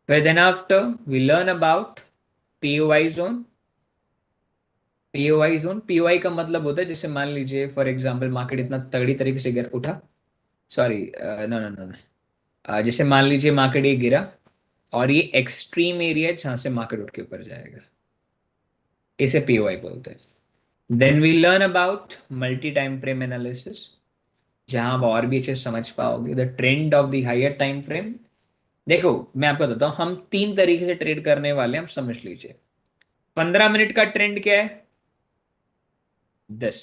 फिर then after we learn about POI zone. POI zone, POI का मतलब होता है जैसे मान लीजिए फॉर एग्जांपल मार्केट इतना तगड़ी तरीके से गिर उठा, सॉरी, नो नो नो, जैसे मान लीजिए मार्केट ये गिरा और ये एक्सट्रीम एरिया है जहां से मार्केट उठ के ऊपर जाएगा, इसे पीओआई बोलते हैं। Then we learn about multi time frame analysis, जहां आप और भी अच्छे से समझ पाओगे the trend of the higher time frame. देखो मैं आपको बताता हूँ, हम 3 तरीके से ट्रेड करने वाले हैं, आप समझ लीजिए। 15 मिनट का ट्रेंड क्या है? 10,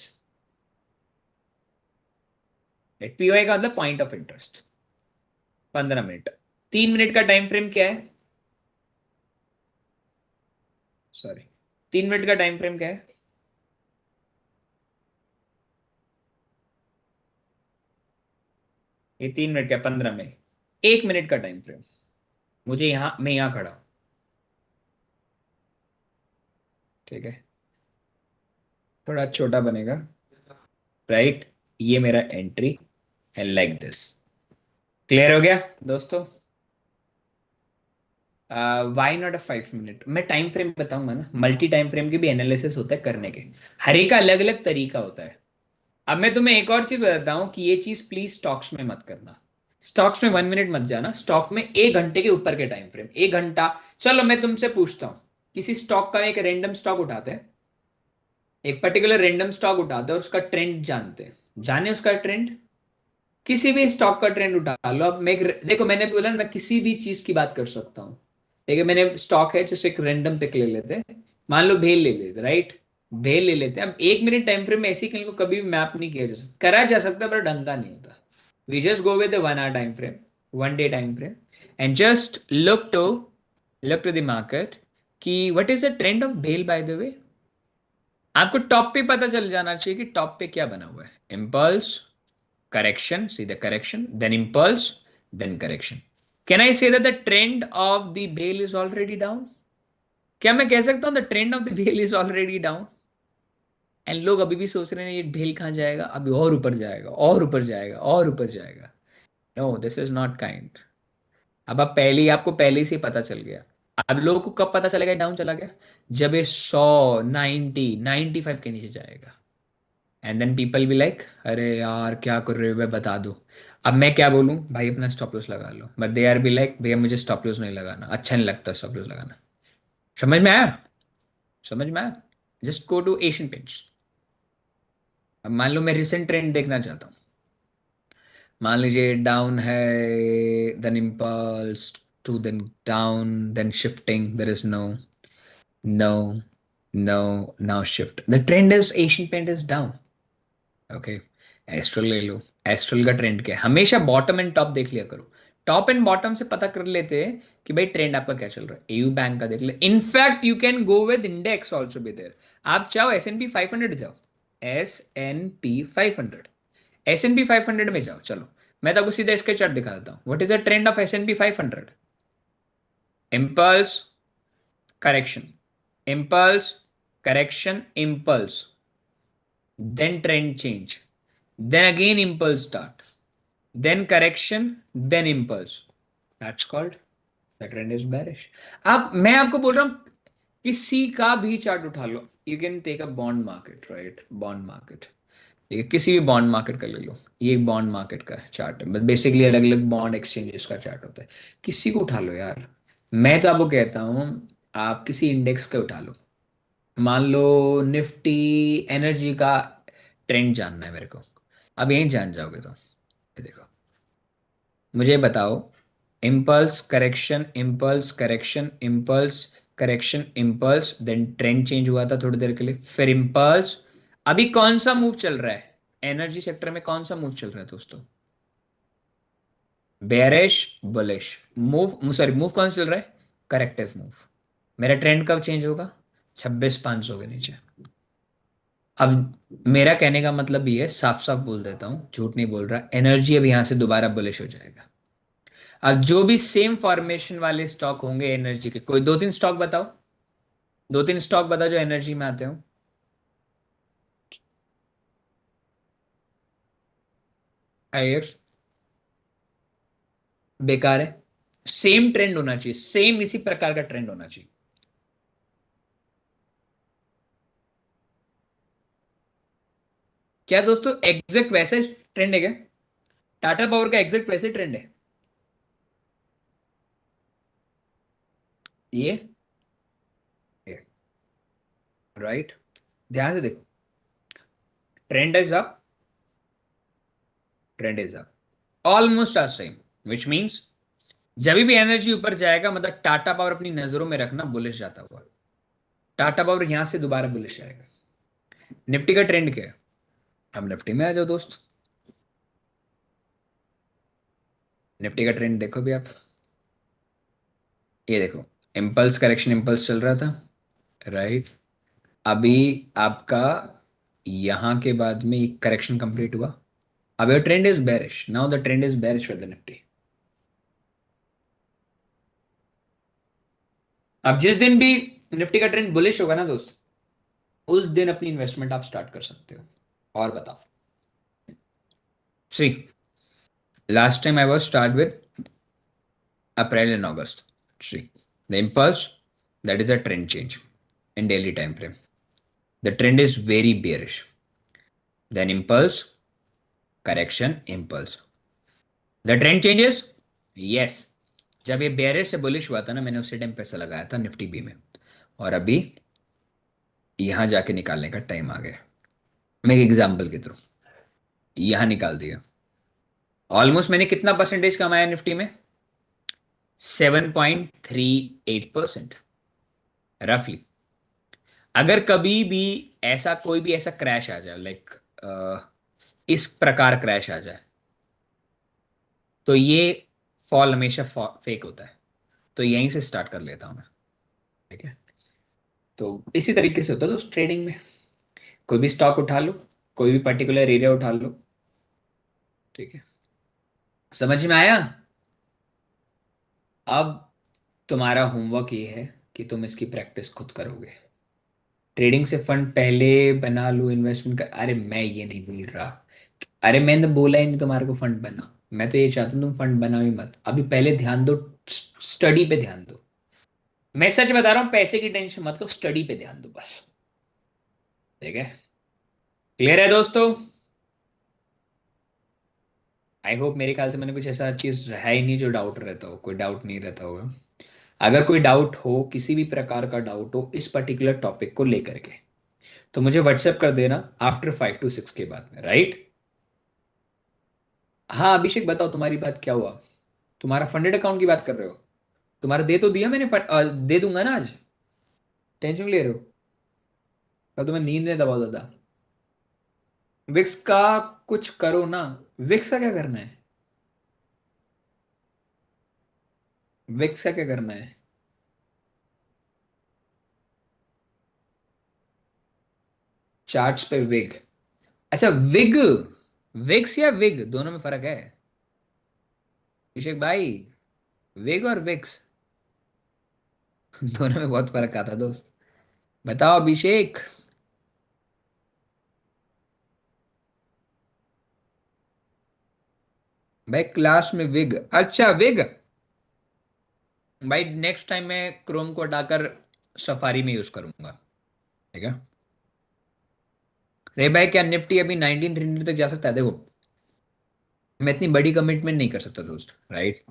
पीओआई का मतलब point of interest, 15 minute. 3 minute का टाइम फ्रेम क्या है? सॉरी, 3 मिनट का टाइम फ्रेम क्या है? ये 3 मिनट क्या, 15 में 1 मिनट का टाइम फ्रेम। मुझे यहां, मैं यहां खड़ा हूं, ठीक है, थोड़ा छोटा बनेगा, राइट। ये मेरा entry and like this, clear हो गया दोस्तों? Why not a 5 minute? मैं टाइम फ्रेम बताऊंगा ना, मल्टी टाइम फ्रेम के भी एनालिसिस होता है करने के, हर एक का अलग अलग तरीका होता है। अब मैं तुम्हें एक और चीज बताता हूँ कि ये चीज प्लीज स्टॉक्स में मत करना। स्टॉक्स में 1 मिनट मत जाना, स्टॉक में 1 घंटे के ऊपर के टाइम फ्रेम, 1 घंटा। चलो मैं तुमसे पूछता हूँ, किसी स्टॉक का एक रैंडम स्टॉक उठाते हैं, एक पर्टिकुलर रैंडम स्टॉक उठाते हैं और उसका ट्रेंड जानते हैं, जाने उसका ट्रेंड, किसी भी स्टॉक का ट्रेंड उठा लो। अब मैं देखो, मैंने बोला ना, मैं किसी भी चीज की बात कर सकता हूँ। देखिए मैंने स्टॉक है, जैसे एक रैंडम पिक ले लेते हैं, मान लो भेल ले लेते, राइट। भेल ले लेते हैं। अब 1 मिनट टाइम फ्रेम में ऐसी कहीं को कभी भी मैप नहीं किया जा सकता, करा जा सकता है पर ढंगा नहीं होता। We just go with 1 hour time frame, 1 day time frame, and just look to the market कि what is the trend of भेल बाय द वे। आपको टॉप पे पता चल जाना चाहिए कि टॉप पे क्या बना हुआ है। Impulse, correction, see the correction, then impulse, then correction. Can I say that the trend of the bale is already down? क्या मैं कह सकता हूं the trend of the bale is already down? And लोग अभी भी सोच रहे हैं ये भेल कहाँ जाएगा, अभी और ऊपर जाएगा और ऊपर जाएगा और ऊपर जाएगा। No, this is not kind. अब आप पहले ही, आपको पहले से ही पता चल गया। अब लोगों को कब पता चलेगा डाउन चला गया, जब ये 100, 90, 95 के नीचे जाएगा। And then people be like, अरे यार क्या कर रहे हो भाई, बता दो। अब मैं क्या बोलूं, भाई अपना स्टॉप लॉस लगा लो, but they are be like, भैया मुझे स्टॉप लॉस नहीं लगाना, अच्छा नहीं लगता स्टॉप लॉस लगाना। समझ में आया? समझ में आया? Just go to Asian Paints. अब मान लो मैं रिसेंट ट्रेंड देखना चाहता हूँ, मान लीजिए डाउन है, then impulse two, then down, then shifting, there is no, no, no, now shift, the trend is Asian Paint is down. Okay, Astral ले लो। एस्ट्रल का ट्रेंड क्या है, हमेशा बॉटम एंड टॉप देख लिया करो। टॉप एंड बॉटम से पता कर लेते हैं कि भाई ट्रेंड आपका क्या चल रहा है। एयू बैंक का देख ले, in fact you can go with index also be there. आप चाहो S&P 500 जाओ, S&P 500, S&P 500 में जाओ। चलो मैं तो आपको सीधा इसका चार्ट दिखा देता हूँ। What is the trend of S&P 500? Impulse, correction, impulse, correction, impulse, then trend change, then again impulse start, then correction, then impulse. That's called the trend is bearish. अब मैं आपको बोल रहा हूं, किसी का भी चार्ट उठा लो, you can take a bond market, right, bond market, ठीक है, किसी भी बॉन्ड मार्केट का ले लो। ये एक बॉन्ड मार्केट का चार्ट है, बस बेसिकली अलग अलग बॉन्ड एक्सचेंजेस का चार्ट होता है। किसी को उठा लो यार, मैं तो आपको कहता हूँ, आप किसी इंडेक्स का उठा लो। मान लो निफ्टी एनर्जी का ट्रेंड जानना है मेरे को, अब यहीं जान जाओगे तो ये देखो, मुझे बताओ, impulse, correction, impulse, correction, impulse, correction, impulse, then trend change हुआ था थोड़ी देर के लिए, फिर इम्पल्स। अभी कौन सा मूव चल रहा है एनर्जी सेक्टर में, कौन सा मूव चल रहा है दोस्तों? Bearish, bullish move, sorry move कौन सा चल रहा है? Corrective move. मेरा ट्रेंड कब चेंज होगा? 26,500 के नीचे। अब मेरा कहने का मतलब ये है, साफ साफ बोल देता हूँ, झूठ नहीं बोल रहा, एनर्जी अब यहां से दोबारा बुलिश हो जाएगा। अब जो भी सेम फॉर्मेशन वाले स्टॉक होंगे एनर्जी के, कोई 2-3 स्टॉक बताओ, 2-3 स्टॉक बताओ जो एनर्जी में आते हो। आईएफ बेकार है, सेम ट्रेंड होना चाहिए, सेम इसी प्रकार का ट्रेंड होना चाहिए। क्या दोस्तों एग्जैक्ट वैसा ट्रेंड है क्या? टाटा पावर का एग्जैक्ट वैसे ट्रेंड है ये राइट, ध्यान से देखो, trend is up, trend is up, almost are same, which means जब भी एनर्जी ऊपर जाएगा, मतलब टाटा पावर अपनी नजरों में रखना बुलिश जाता हुआ। टाटा पावर यहां से दोबारा बुलिश आएगा। निफ्टी का ट्रेंड क्या है? अब निफ्टी में आ जाओ दोस्त, निफ्टी का ट्रेंड देखो भी आप, ये देखो, इम्पल्स, करेक्शन, इम्पल्स चल रहा था, राइट। अभी आपका यहां के बाद में एक करेक्शन कंप्लीट हुआ, अब your trend is bearish, now the trend is bearish with the Nifty. अब जिस दिन भी निफ्टी का ट्रेंड बुलिश होगा ना दोस्त, उस दिन अपनी इन्वेस्टमेंट आप स्टार्ट कर सकते हो। और बताओ, see, last time I was start with April and August, see, the impulse, that is a trend change in daily time frame. The trend is very bearish. Then impulse, correction, impulse. The trend changes? Yes. जब ये bearish से bullish हुआ था ना, मैंने उसी time पैसा लगाया था निफ्टी बी में, और अभी यहाँ जाके निकालने का टाइम आ गया। मैं एक एग्जाम्पल के थ्रू यहाँ निकाल दिया। ऑलमोस्ट मैंने कितना परसेंटेज कमाया निफ्टी में? 7.38%, रफली। अगर कभी भी ऐसा कोई भी ऐसा क्रैश आ जाए, लाइक इस प्रकार क्रैश आ जाए, तो ये फॉल हमेशा फेक होता है। तो यहीं से स्टार्ट कर लेता हूँ मैं। ठीक है। तो इसी तरीके से होता है दोस्त ट्रेडिंग में। कोई भी स्टॉक उठा लो, कोई भी पर्टिकुलर एरिया उठा लो। ठीक है। समझ में आया? अब तुम्हारा होमवर्क ये है कि तुम इसकी प्रैक्टिस खुद करोगे। ट्रेडिंग से फंड पहले बना लो, इन्वेस्टमेंट कर। अरे मैं ये नहीं बोल रहा, अरे मैंने बोला ही नहीं तुम्हारे को फंड बना। मैं तो ये चाहता हूँ तुम फंड बनाओ ही मत, अभी पहले ध्यान दो, स्टडी पे ध्यान दो। मैं सच बता रहा हूँ, पैसे की टेंशन मत लो, स्टडी पे ध्यान दो बस। ठीक है। क्लियर है दोस्तों? आई होप, मेरे ख्याल से मैंने कुछ ऐसा चीज रहा ही नहीं जो डाउट रहता हो, कोई डाउट नहीं रहता होगा। अगर कोई डाउट हो, किसी भी प्रकार का डाउट हो इस पर्टिकुलर टॉपिक को लेकर के, तो मुझे व्हाट्सएप कर देना आफ्टर 5 to 6 के बाद में, राइट? हाँ अभिषेक बताओ, तुम्हारी बात क्या हुआ? तुम्हारा फंडेड अकाउंट की बात कर रहे हो? तुम्हारा दे तो दिया मैंने, दे दूंगा ना आज। टेंशन क्यों ले रहे हो? अब तुम्हें नींद नहीं दबा दादा। विक्स का कुछ करो ना। विक्स का क्या करना है? विक्स का क्या करना है? चार्ट्स पे विग? अच्छा विग। विक्स या विग दोनों में फर्क है? अभिषेक भाई, विग और विक्स दोनों में बहुत फर्क आता है दोस्त। बताओ अभिषेक। भाई क्लास में विग, अच्छा विग। भाई नेक्स्ट टाइम मैं क्रोम को हटाकर सफारी में यूज करूंगा। ठीक है। रे भाई क्या निफ्टी अभी 1930 तक जा सकता है? देखो, मैं इतनी बड़ी कमिटमेंट नहीं कर सकता दोस्त, राइट?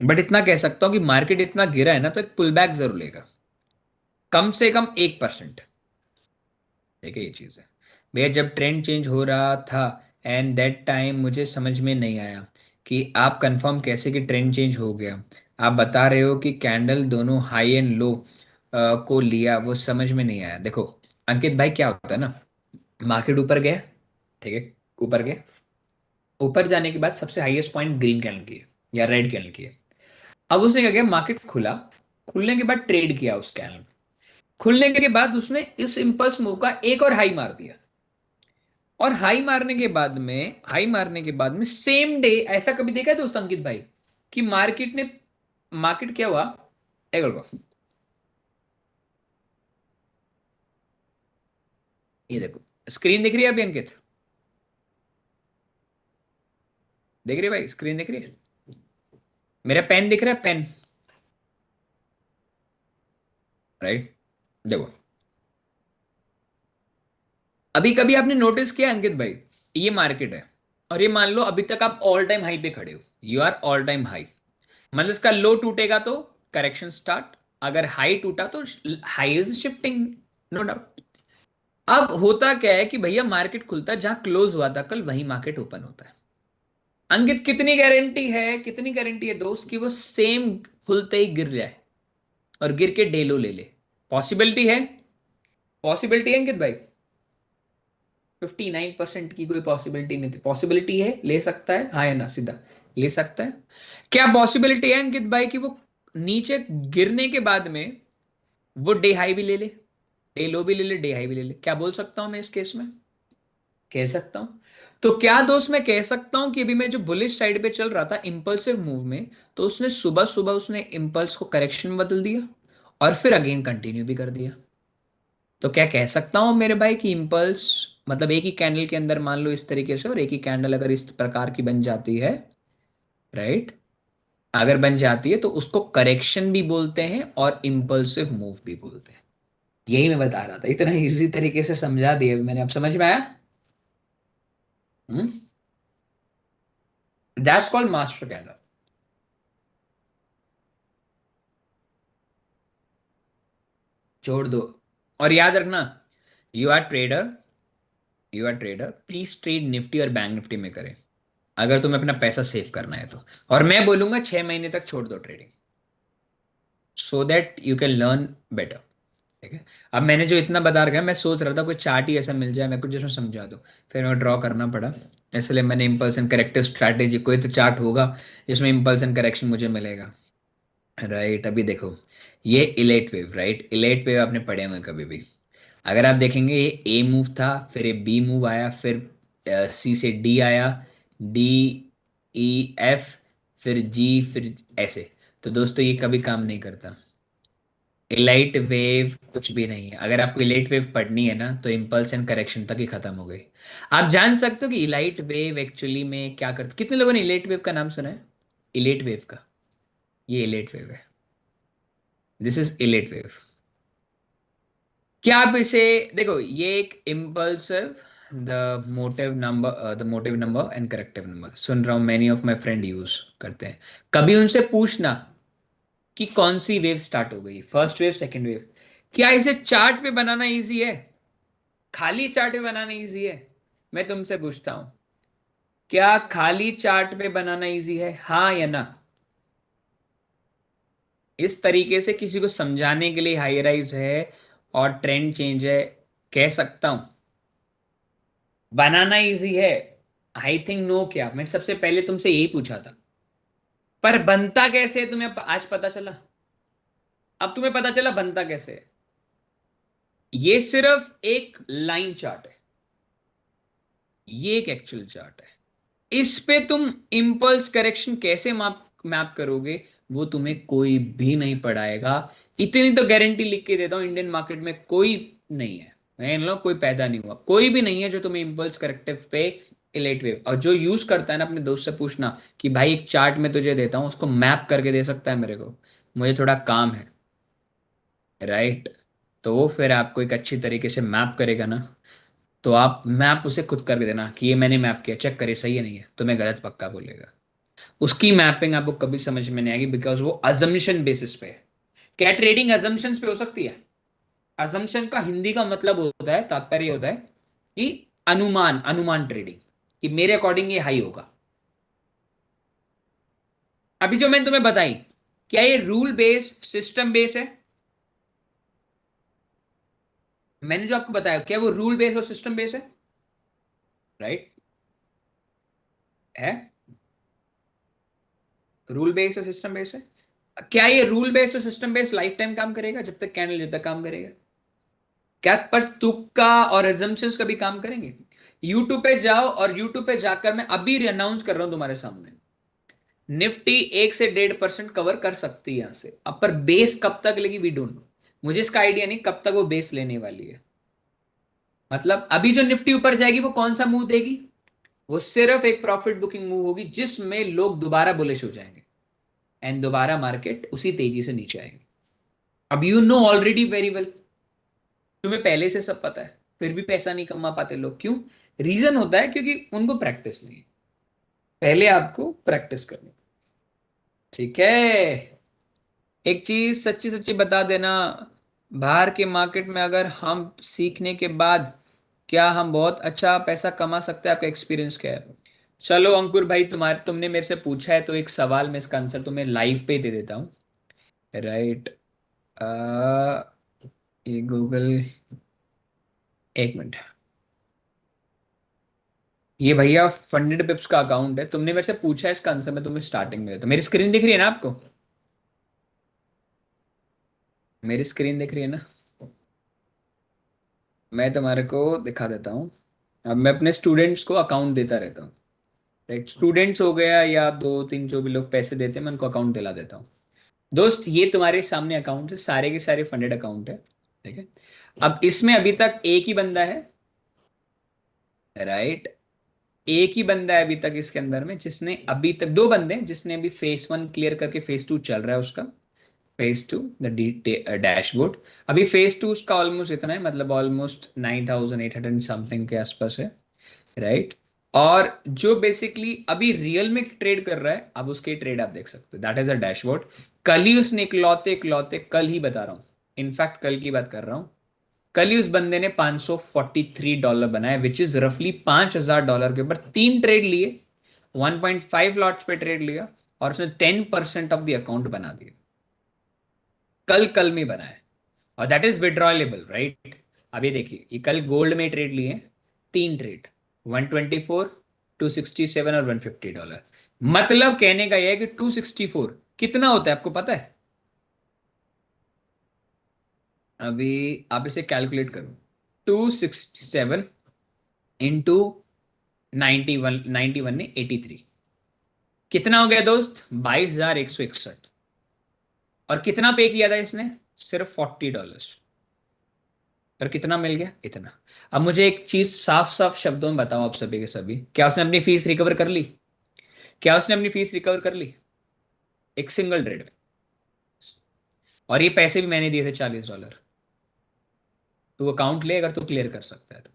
बट इतना कह सकता हूँ कि मार्केट इतना गिरा है ना, तो एक पुल बैक जरूर लेगा, कम से कम 1%। ठीक है, ये चीज़ है। भैया जब ट्रेंड चेंज हो रहा था एंड दैट टाइम मुझे समझ में नहीं आया कि आप कंफर्म कैसे कि ट्रेंड चेंज हो गया। आप बता रहे हो कि कैंडल दोनों हाई एंड लो को लिया, वो समझ में नहीं आया। देखो अंकित भाई, क्या होता है ना, मार्केट ऊपर गया, ठीक है, ऊपर गया, ऊपर जाने के बाद सबसे हाईएस्ट पॉइंट ग्रीन कैंडल की है या रेड कैंडल की है। अब उसने क्या किया, मार्केट खुला, खुलने के बाद ट्रेड किया उस कैंडल, खुलने के बाद उसने इस इंपल्स मूव का एक और हाई मार दिया। और हाई मारने के बाद में सेम डे, ऐसा कभी देखा है दोस्त अंकित भाई कि मार्केट क्या हुआ? एक बार, ये देखो, स्क्रीन दिख रही है अभी अंकित? देख रही है भाई, स्क्रीन दिख रही है? मेरा पेन दिख रहा है, पेन? राइट। देखो, अभी कभी आपने नोटिस किया अंकित भाई, ये मार्केट है और ये मान लो अभी तक आप ऑल टाइम हाई पे खड़े हो, you are all time high, मतलब इसका लो टूटेगा तो करेक्शन स्टार्ट, अगर हाई टूटा तो high is shifting, no doubt. अब होता क्या है कि भैया मार्केट खुलता है जहां क्लोज हुआ था कल, वही मार्केट ओपन होता है। अंकित कितनी गारंटी है दोस्त कि वो सेम खुलते ही गिर जाए और गिर के डेलो ले ले? पॉसिबिलिटी है, पॉसिबिलिटी है अंकित भाई। 59% की कोई पॉसिबिलिटी नहीं थी, पॉसिबिलिटी है, ले सकता है, हाँ या ना, सीधा ले सकता है। क्या पॉसिबिलिटी है अंकित भाई कि वो नीचे गिरने के बाद में वो डे हाई भी ले ले, डे लो भी ले ले, डे हाई भी ले ले? क्या बोल सकता हूं मैं इस केस में? कह सकता हूं। तो क्या दोस्त मैं कह सकता हूं कि अभी मैं जो बुलिश साइड पे चल रहा था इंपल्सिव मूव में, तो उसने सुबह सुबह उसने इंपल्स को करेक्शन में बदल दिया और फिर अगेन कंटिन्यू भी कर दिया? तो क्या कह सकता हूं मेरे भाई कि इंपल्स, मतलब एक ही कैंडल के अंदर मान लो इस तरीके से, और एक ही कैंडल अगर इस प्रकार की बन जाती है, राइट, अगर बन जाती है तो उसको करेक्शन भी बोलते हैं और इंपल्सिव मूव भी बोलते हैं। यही मैं बता रहा था, इतना इजी तरीके से समझा दिया मैंने, अब समझ में आया? That's called master candle. छोड़ दो। और याद रखना, you are trader, you are trader, please trade Nifty और बैंक निफ्टी में करें अगर तुम्हें अपना पैसा सेव करना है तो। और मैं बोलूंगा 6 महीने तक छोड़ दो trading, so that you can learn better. ठीक है। अब मैंने जो इतना बता रखा है, मैं सोच रहा था कोई चार्ट ही ऐसा मिल जाए मेरे को जिसमें समझा दो, फिर मैं ड्रॉ करना पड़ा। इसलिए मैंने इम्पल्स एंड करेक्टिव स्ट्रैटेजी, कोई तो चार्ट होगा जिसमें इम्पल्स एंड करेक्शन मुझे मिलेगा। राइट, अभी देखो, ये इलेट वेव, राइट, इलेट वेव आपने पढ़े हुए हैं कभी भी? अगर आप देखेंगे, ये ए मूव था, फिर ये बी मूव आया, फिर सी से डी आया, डी, ई, एफ, फिर जी, फिर ऐसे। तो दोस्तों ये कभी काम नहीं करता। इलाइट वेव कुछ भी नहीं है। अगर आपको इलाइट वेव पढ़नी है ना, तो इम्पल्स एंड करेक्शन तक ही खत्म हो गई। आप जान सकते हो कि इलाइट वेव एक्चुअली में क्या करती, कितने लोगों ने इलाइट वेव का नाम सुना है? इलाइट वेव का, ये इलाइट वेव है, दिस इज इलाइट वेव। क्या आप इसे देखो, ये एक impulsive, the motive number and corrective number, सुन रहा हूँ many of my friend use करते हैं। कभी उनसे पूछना कि कौन सी वेव स्टार्ट हो गई, फर्स्ट वेव, सेकंड वेव। क्या इसे चार्ट पे बनाना इजी है? खाली चार्ट पे बनाना इजी है? मैं तुमसे पूछता हूं, क्या खाली चार्ट पे बनाना इजी है, हाँ या ना? इस तरीके से किसी को समझाने के लिए हाई राइज है और ट्रेंड चेंज है, कह सकता हूं बनाना इजी है? I think no. क्या मैंने सबसे पहले तुमसे यही पूछा था, पर बनता कैसे है तुम्हें आज पता चला? अब तुम्हें पता चला बनता कैसे है। ये सिर्फ एक लाइन चार्ट है, ये एक एक्चुअल चार्ट है। इस पे तुम इम्पल्स करेक्शन कैसे मैप मैप करोगे, वो तुम्हें कोई भी नहीं पढ़ाएगा। इतनी तो गारंटी लिख के देता हूं, इंडियन मार्केट में कोई नहीं है, मैं इन लोग कोई पैदा नहीं हुआ, कोई भी नहीं है जो तुम्हें इम्पल्स करेक्टिव पे इलेट वेव, और जो यूज करता है ना, अपने दोस्त से पूछना कि भाई एक चार्ट में तुझे देता हूं, उसको मैप करके दे सकता है मेरे को, मुझे थोड़ा काम है। राइट। तो वो फिर आपको एक अच्छी तरीके से मैप करेगा ना, तो आप मैप उसे खुद करके देना कि ये मैंने मैप किया, चेक करिए सही है नहीं है, तो मैं गलत पक्का बोलेगा। उसकी मैपिंग आपको कभी समझ में नहीं आएगी, बिकॉज वो अजम्पशन बेसिस पे है। क्या ट्रेडिंग अजम्पशंस पे हो सकती है? अजम्पशन का हिंदी का मतलब होता है, तात्पर्य होता है कि अनुमान, अनुमान ट्रेडिंग, कि मेरे अकॉर्डिंग ये हाई होगा। अभी जो मैंने तुम्हें बताई, क्या ये रूल बेस्ड सिस्टम बेस्ड है? मैंने जो आपको बताया, क्या वो रूल बेस्ड और सिस्टम बेस्ड है? राइट, है। रूल बेस्ड और सिस्टम बेस्ड है। क्या ये रूल बेस्ड और सिस्टम बेस्ड लाइफ टाइम काम करेगा, जब तक कैंडल, जब तक काम करेगा? क्या पर तुक्का और assumptions कभी काम करेंगे? यूट्यूब पे जाओ, और यूट्यूब पे जाकर मैं अभी अनाउंस कर रहा हूं तुम्हारे सामने, निफ्टी 1 से 1.5% कवर कर सकती है यहां से, अब पर बेस कब तक लेगी वी डोंट नो। मुझे इसका आइडिया नहीं कब तक वो बेस लेने वाली है। मतलब अभी जो निफ्टी ऊपर जाएगी वो कौन सा मूव देगी? वो सिर्फ एक प्रॉफिट बुकिंग मूव होगी, जिसमें लोग दोबारा बुलिश हो जाएंगे, एंड दोबारा मार्केट उसी तेजी से नीचे आएगी। अब you know already very well, तुम्हें पहले से सब पता है, फिर भी पैसा नहीं कमा पाते लोग, क्यों? रीजन होता है क्योंकि उनको प्रैक्टिस नहीं है। पहले आपको प्रैक्टिस करनी। ठीक है। एक चीज सच्ची सच्ची बता देना, बाहर के मार्केट में अगर हम सीखने के बाद, क्या हम बहुत अच्छा पैसा कमा सकते हैं? आपका एक्सपीरियंस क्या है? चलो अंकुर भाई, तुम्हारे तुमने मेरे से पूछा है तो एक सवाल में इसका आंसर तुम्हें लाइव पे ही दे देता हूँ। राइट। ये गूगल, एक मिनट। ये भैया फंडेड पिप्स का अकाउंट है, तुमने मेरे से पूछा है, इसका आंसर मैं तुम्हें स्टार्टिंग में देता हूं। मेरी स्क्रीन दिख रही है ना आपको? मेरी स्क्रीन दिख रही है ना? मैं तुम्हारे को दिखा देता हूँ। अब मैं अपने स्टूडेंट्स को अकाउंट देता रहता हूँ। राइट, स्टूडेंट्स हो गया या दो तीन जो भी लोग पैसे देते हैं, मैं उनको अकाउंट दिला देता हूँ। दोस्त, ये तुम्हारे सामने अकाउंट है, सारे के सारे फंडेड अकाउंट है। ठीक है। अब इसमें अभी तक एक ही बंदा है। राइट। एक ही बंदा है अभी तक इसके अंदर में, जिसने अभी तक, दो बंदे हैं जिसने अभी फेस 1 क्लियर करके फेस 2 चल रहा है उसका। Face 2 the dashboard. अभी फेस 2 उसका ऑलमोस्ट इतना है, मतलब ऑलमोस्ट 9,800 समथिंग के आसपास है। राइट। और जो बेसिकली अभी रियल में ट्रेड कर रहा है, अब उसके ट्रेड आप देख सकते हो, दैट इज अ डैशबोर्ड। कल ही उसने इकलौते इकलौते, कल ही बता रहा हूँ, इनफैक्ट कल की बात कर रहा हूँ, कल ही उस बंदे ने $543 बनाया, विच इज रफली $5,000 के ऊपर 3 ट्रेड लिए, 1.5 लॉट्स पे ट्रेड लिया, और उसने 10% ऑफ द अकाउंट बना दिया। कल कल में बनाया, और दैट इज विड्रॉलेबल, राइट। अभी देखिए, ये कल गोल्ड में ट्रेड लिए, 3 ट्रेड, 124, 267 और $150। मतलब कहने का यह है कि 264 कितना होता है आपको पता है? अभी आप इसे कैलकुलेट करो, 267 इंटू 91, ने 83, कितना हो गया दोस्त? 22,161। और कितना पे किया था इसने? सिर्फ $40। और कितना मिल गया? इतना। अब मुझे एक चीज साफ साफ शब्दों में बताओ आप सभी के सभी, क्या उसने अपनी फीस रिकवर कर ली? क्या उसने अपनी फीस रिकवर कर ली? एक सिंगल ट्रेड में। और ये पैसे भी मैंने दिए थे, $40। तू अकाउंट ले अगर तू क्लियर कर सकता है तो।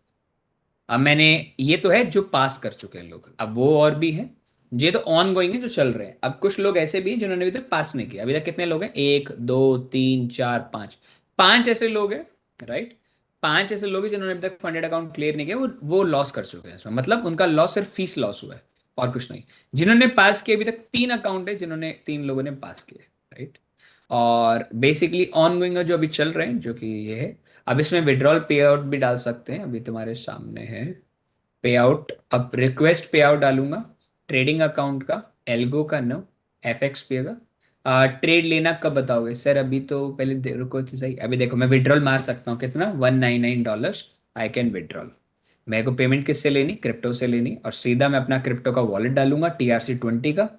अब मैंने, ये तो है जो पास कर चुके हैं लोग, अब वो और भी हैं, ये तो ऑन गोइंग है जो चल रहे हैं। अब कुछ लोग ऐसे भी हैं जिन्होंने अभी तक पास नहीं किया। अभी तक कितने लोग हैं? 1, 2, 3, 4, 5, 5 ऐसे लोग हैं, राइट। 5 ऐसे लोग हैं जिन्होंने अभी तक फंडेड अकाउंट क्लियर नहीं किया, वो लॉस कर चुके हैं इसमें, मतलब उनका लॉस सिर्फ फीस लॉस हुआ है और कुछ नहीं। जिन्होंने पास किया, अभी तक 3 अकाउंट है जिन्होंने, 3 लोगों ने पास किए, राइट। और बेसिकली ऑन गोइंग जो अभी चल रहे हैं, जो कि ये है। अब इसमें विड्रॉल पे आउट भी डाल सकते हैं, अभी तुम्हारे सामने है पे आउट। अब रिक्वेस्ट पे आउट डालूंगा, ट्रेडिंग अकाउंट का, एल्गो का नो, एफएक्स पे का। ट्रेड लेना कब बताओगे सर? अभी तो पहले रुको तो सही। अभी देखो, मैं विड्रॉल मार सकता हूँ कितना, $199 आई कैन विड्रॉल। मेरे को पेमेंट किससे लेनी? क्रिप्टो से लेनी, और सीधा मैं अपना क्रिप्टो का वॉलेट डालूंगा, TRC20 का,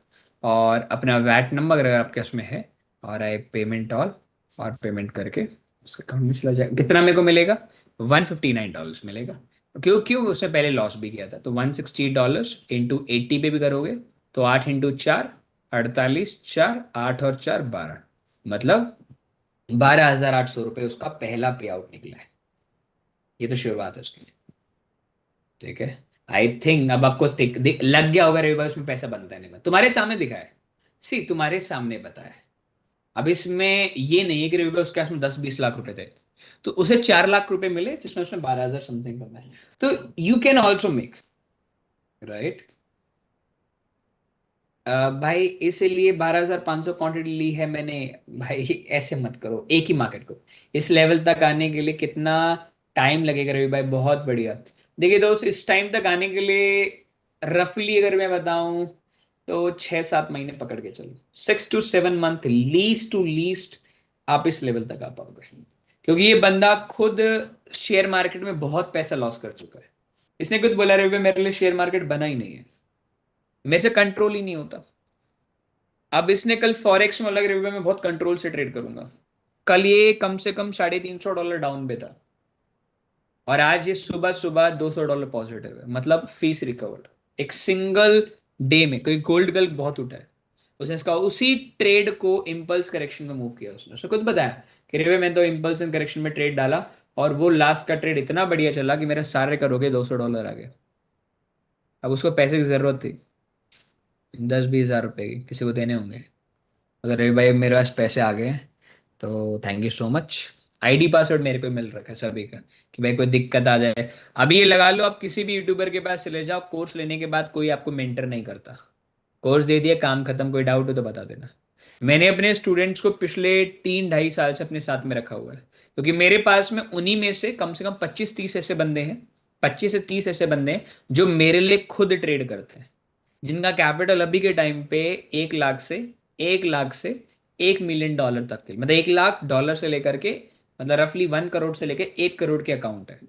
और अपना वैट नंबर अगर आपके उसमें है, और आई पेमेंट ऑल, और पेमेंट करके उसके अकाउंट में चला जाएगा। कितना मेरे को मिलेगा? $159 मिलेगा। क्यों? क्यों? उसने पहले लॉस भी किया था, तो $160 इंटू 80 पे भी करोगे तो 8 इंटू 4, 48, 4, 8 और 4, 12, मतलब $12,800 उसका पहला पे आउट निकला है। ये तो शुरुआत है उसकी, ठीक है। आई थिंक अब आपको लग गया होगा रवि भाई उसमें पैसा बनता है नहीं बनता। तुम्हारे सामने दिखा है, सी तुम्हारे सामने बताया है। अब इसमें ये नहीं है कि रवि भाई उसके पास में 10-20 लाख रुपए थे, तो उसे 4 लाख रुपए मिले जिसमें उसने 12,000 समथिंग करना है। तो you can also make, right. भाई इसीलिए 12,500 क्वांटिटी ली है मैंने। भाई ऐसे मत करो एक ही मार्केट को। इस लेवल तक आने के लिए कितना टाइम लगेगा रवि भाई? बहुत बढ़िया। देखिए दोस्त, इस टाइम तक आने के लिए रफली अगर मैं बताऊं तो 6-7 महीने पकड़ के चलो, 6 to 7 month least to least, आप इस लेवल तक आ पाओगे। क्योंकि ये बंदा खुद शेयर मार्केट में बहुत पैसा लॉस कर चुका है। इसने खुद बोला रवि भाई मेरे लिए शेयर मार्केट बना ही नहीं है, मेरे से कंट्रोल ही नहीं होता। अब इसने कल फॉरेक्स में अलग रिव्यू में बहुत कंट्रोल से ट्रेड करूंगा। कल ये कम से कम $350 डाउन पे था, और आज ये सुबह सुबह $200 पॉजिटिव है, मतलब फीस रिकवर्ड एक सिंगल डे में। कोई गोल्ड कल बहुत उठा है, उसने इसका उसी ट्रेड को इम्पल्स करेक्शन में मूव किया। उसने खुद बताया कि रिवे मैंने तो इम्पल्स एंड करेक्शन में ट्रेड डाला, और वो लास्ट का ट्रेड इतना बढ़िया चला कि मेरे सारे करोगे $200 आ गए। अब उसको पैसे की जरूरत थी, 10-20 हज़ार रुपए की किसी को देने होंगे। अगर रवि भाई मेरे पास पैसे आ गए हैं तो thank you so much. ID password मेरे को मिल रखा है सभी का, कि भाई कोई दिक्कत आ जाए। अभी ये लगा लो, आप किसी भी यूट्यूबर के पास चले जाओ, कोर्स लेने के बाद कोई आपको मेंटर नहीं करता। कोर्स दे दिया, काम खत्म, कोई डाउट हो तो बता देना। मैंने अपने स्टूडेंट्स को पिछले 3-2.5 साल से अपने साथ में रखा हुआ है, क्योंकि मेरे पास में उन्हीं में से कम 25-30 ऐसे बंदे हैं, 25 से 30 ऐसे बंदे हैं जो मेरे लिए खुद ट्रेड करते हैं, जिनका कैपिटल अभी के टाइम पे 1 लाख से 1 मिलियन डॉलर तक के, मतलब $1 लाख से लेकर के, मतलब रफली 1 करोड़ से लेकर 1 करोड़ के अकाउंट है,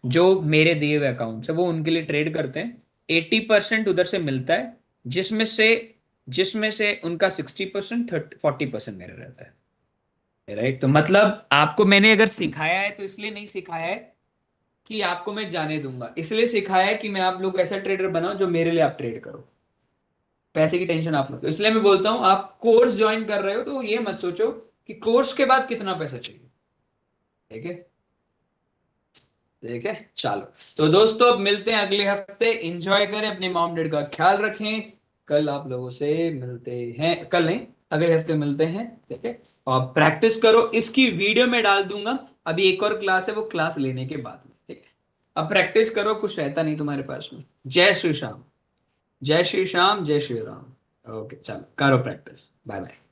जो मेरे दिए हुए अकाउंट है वो उनके लिए ट्रेड करते हैं। 80% उधर से मिलता है, जिसमें से जिसमें से उनका 60%, 40% मेरा रहता है, राइट। तो मतलब आपको मैंने अगर सिखाया है तो इसलिए नहीं सिखाया है कि आपको मैं जाने दूंगा, इसलिए सिखाया है कि मैं आप लोग ऐसा ट्रेडर बनाऊं जो मेरे लिए आप ट्रेड करो। पैसे की टेंशन आप मत लो, इसलिए मैं बोलता हूँ आप कोर्स ज्वाइन कर रहे हो तो ये मत सोचो कि कोर्स के बाद कितना पैसा चाहिए, ठीक है। ठीक है, चलो। तो दोस्तों अब मिलते हैं अगले हफ्ते, एंजॉय करें, अपने मॉम डैड का ख्याल रखें। कल आप लोगों से मिलते हैं, कल नहीं, अगले हफ्ते मिलते हैं, ठीक है। और प्रैक्टिस करो, इसकी वीडियो में डाल दूंगा। अभी एक और क्लास है, वो क्लास लेने के बाद में, ठीक है। अब प्रैक्टिस करो, कुछ रहता नहीं तुम्हारे पास में। जय श्री श्याम। जय श्री श्याम, जय श्री राम। ओके, चलो करो प्रैक्टिस। Bye bye.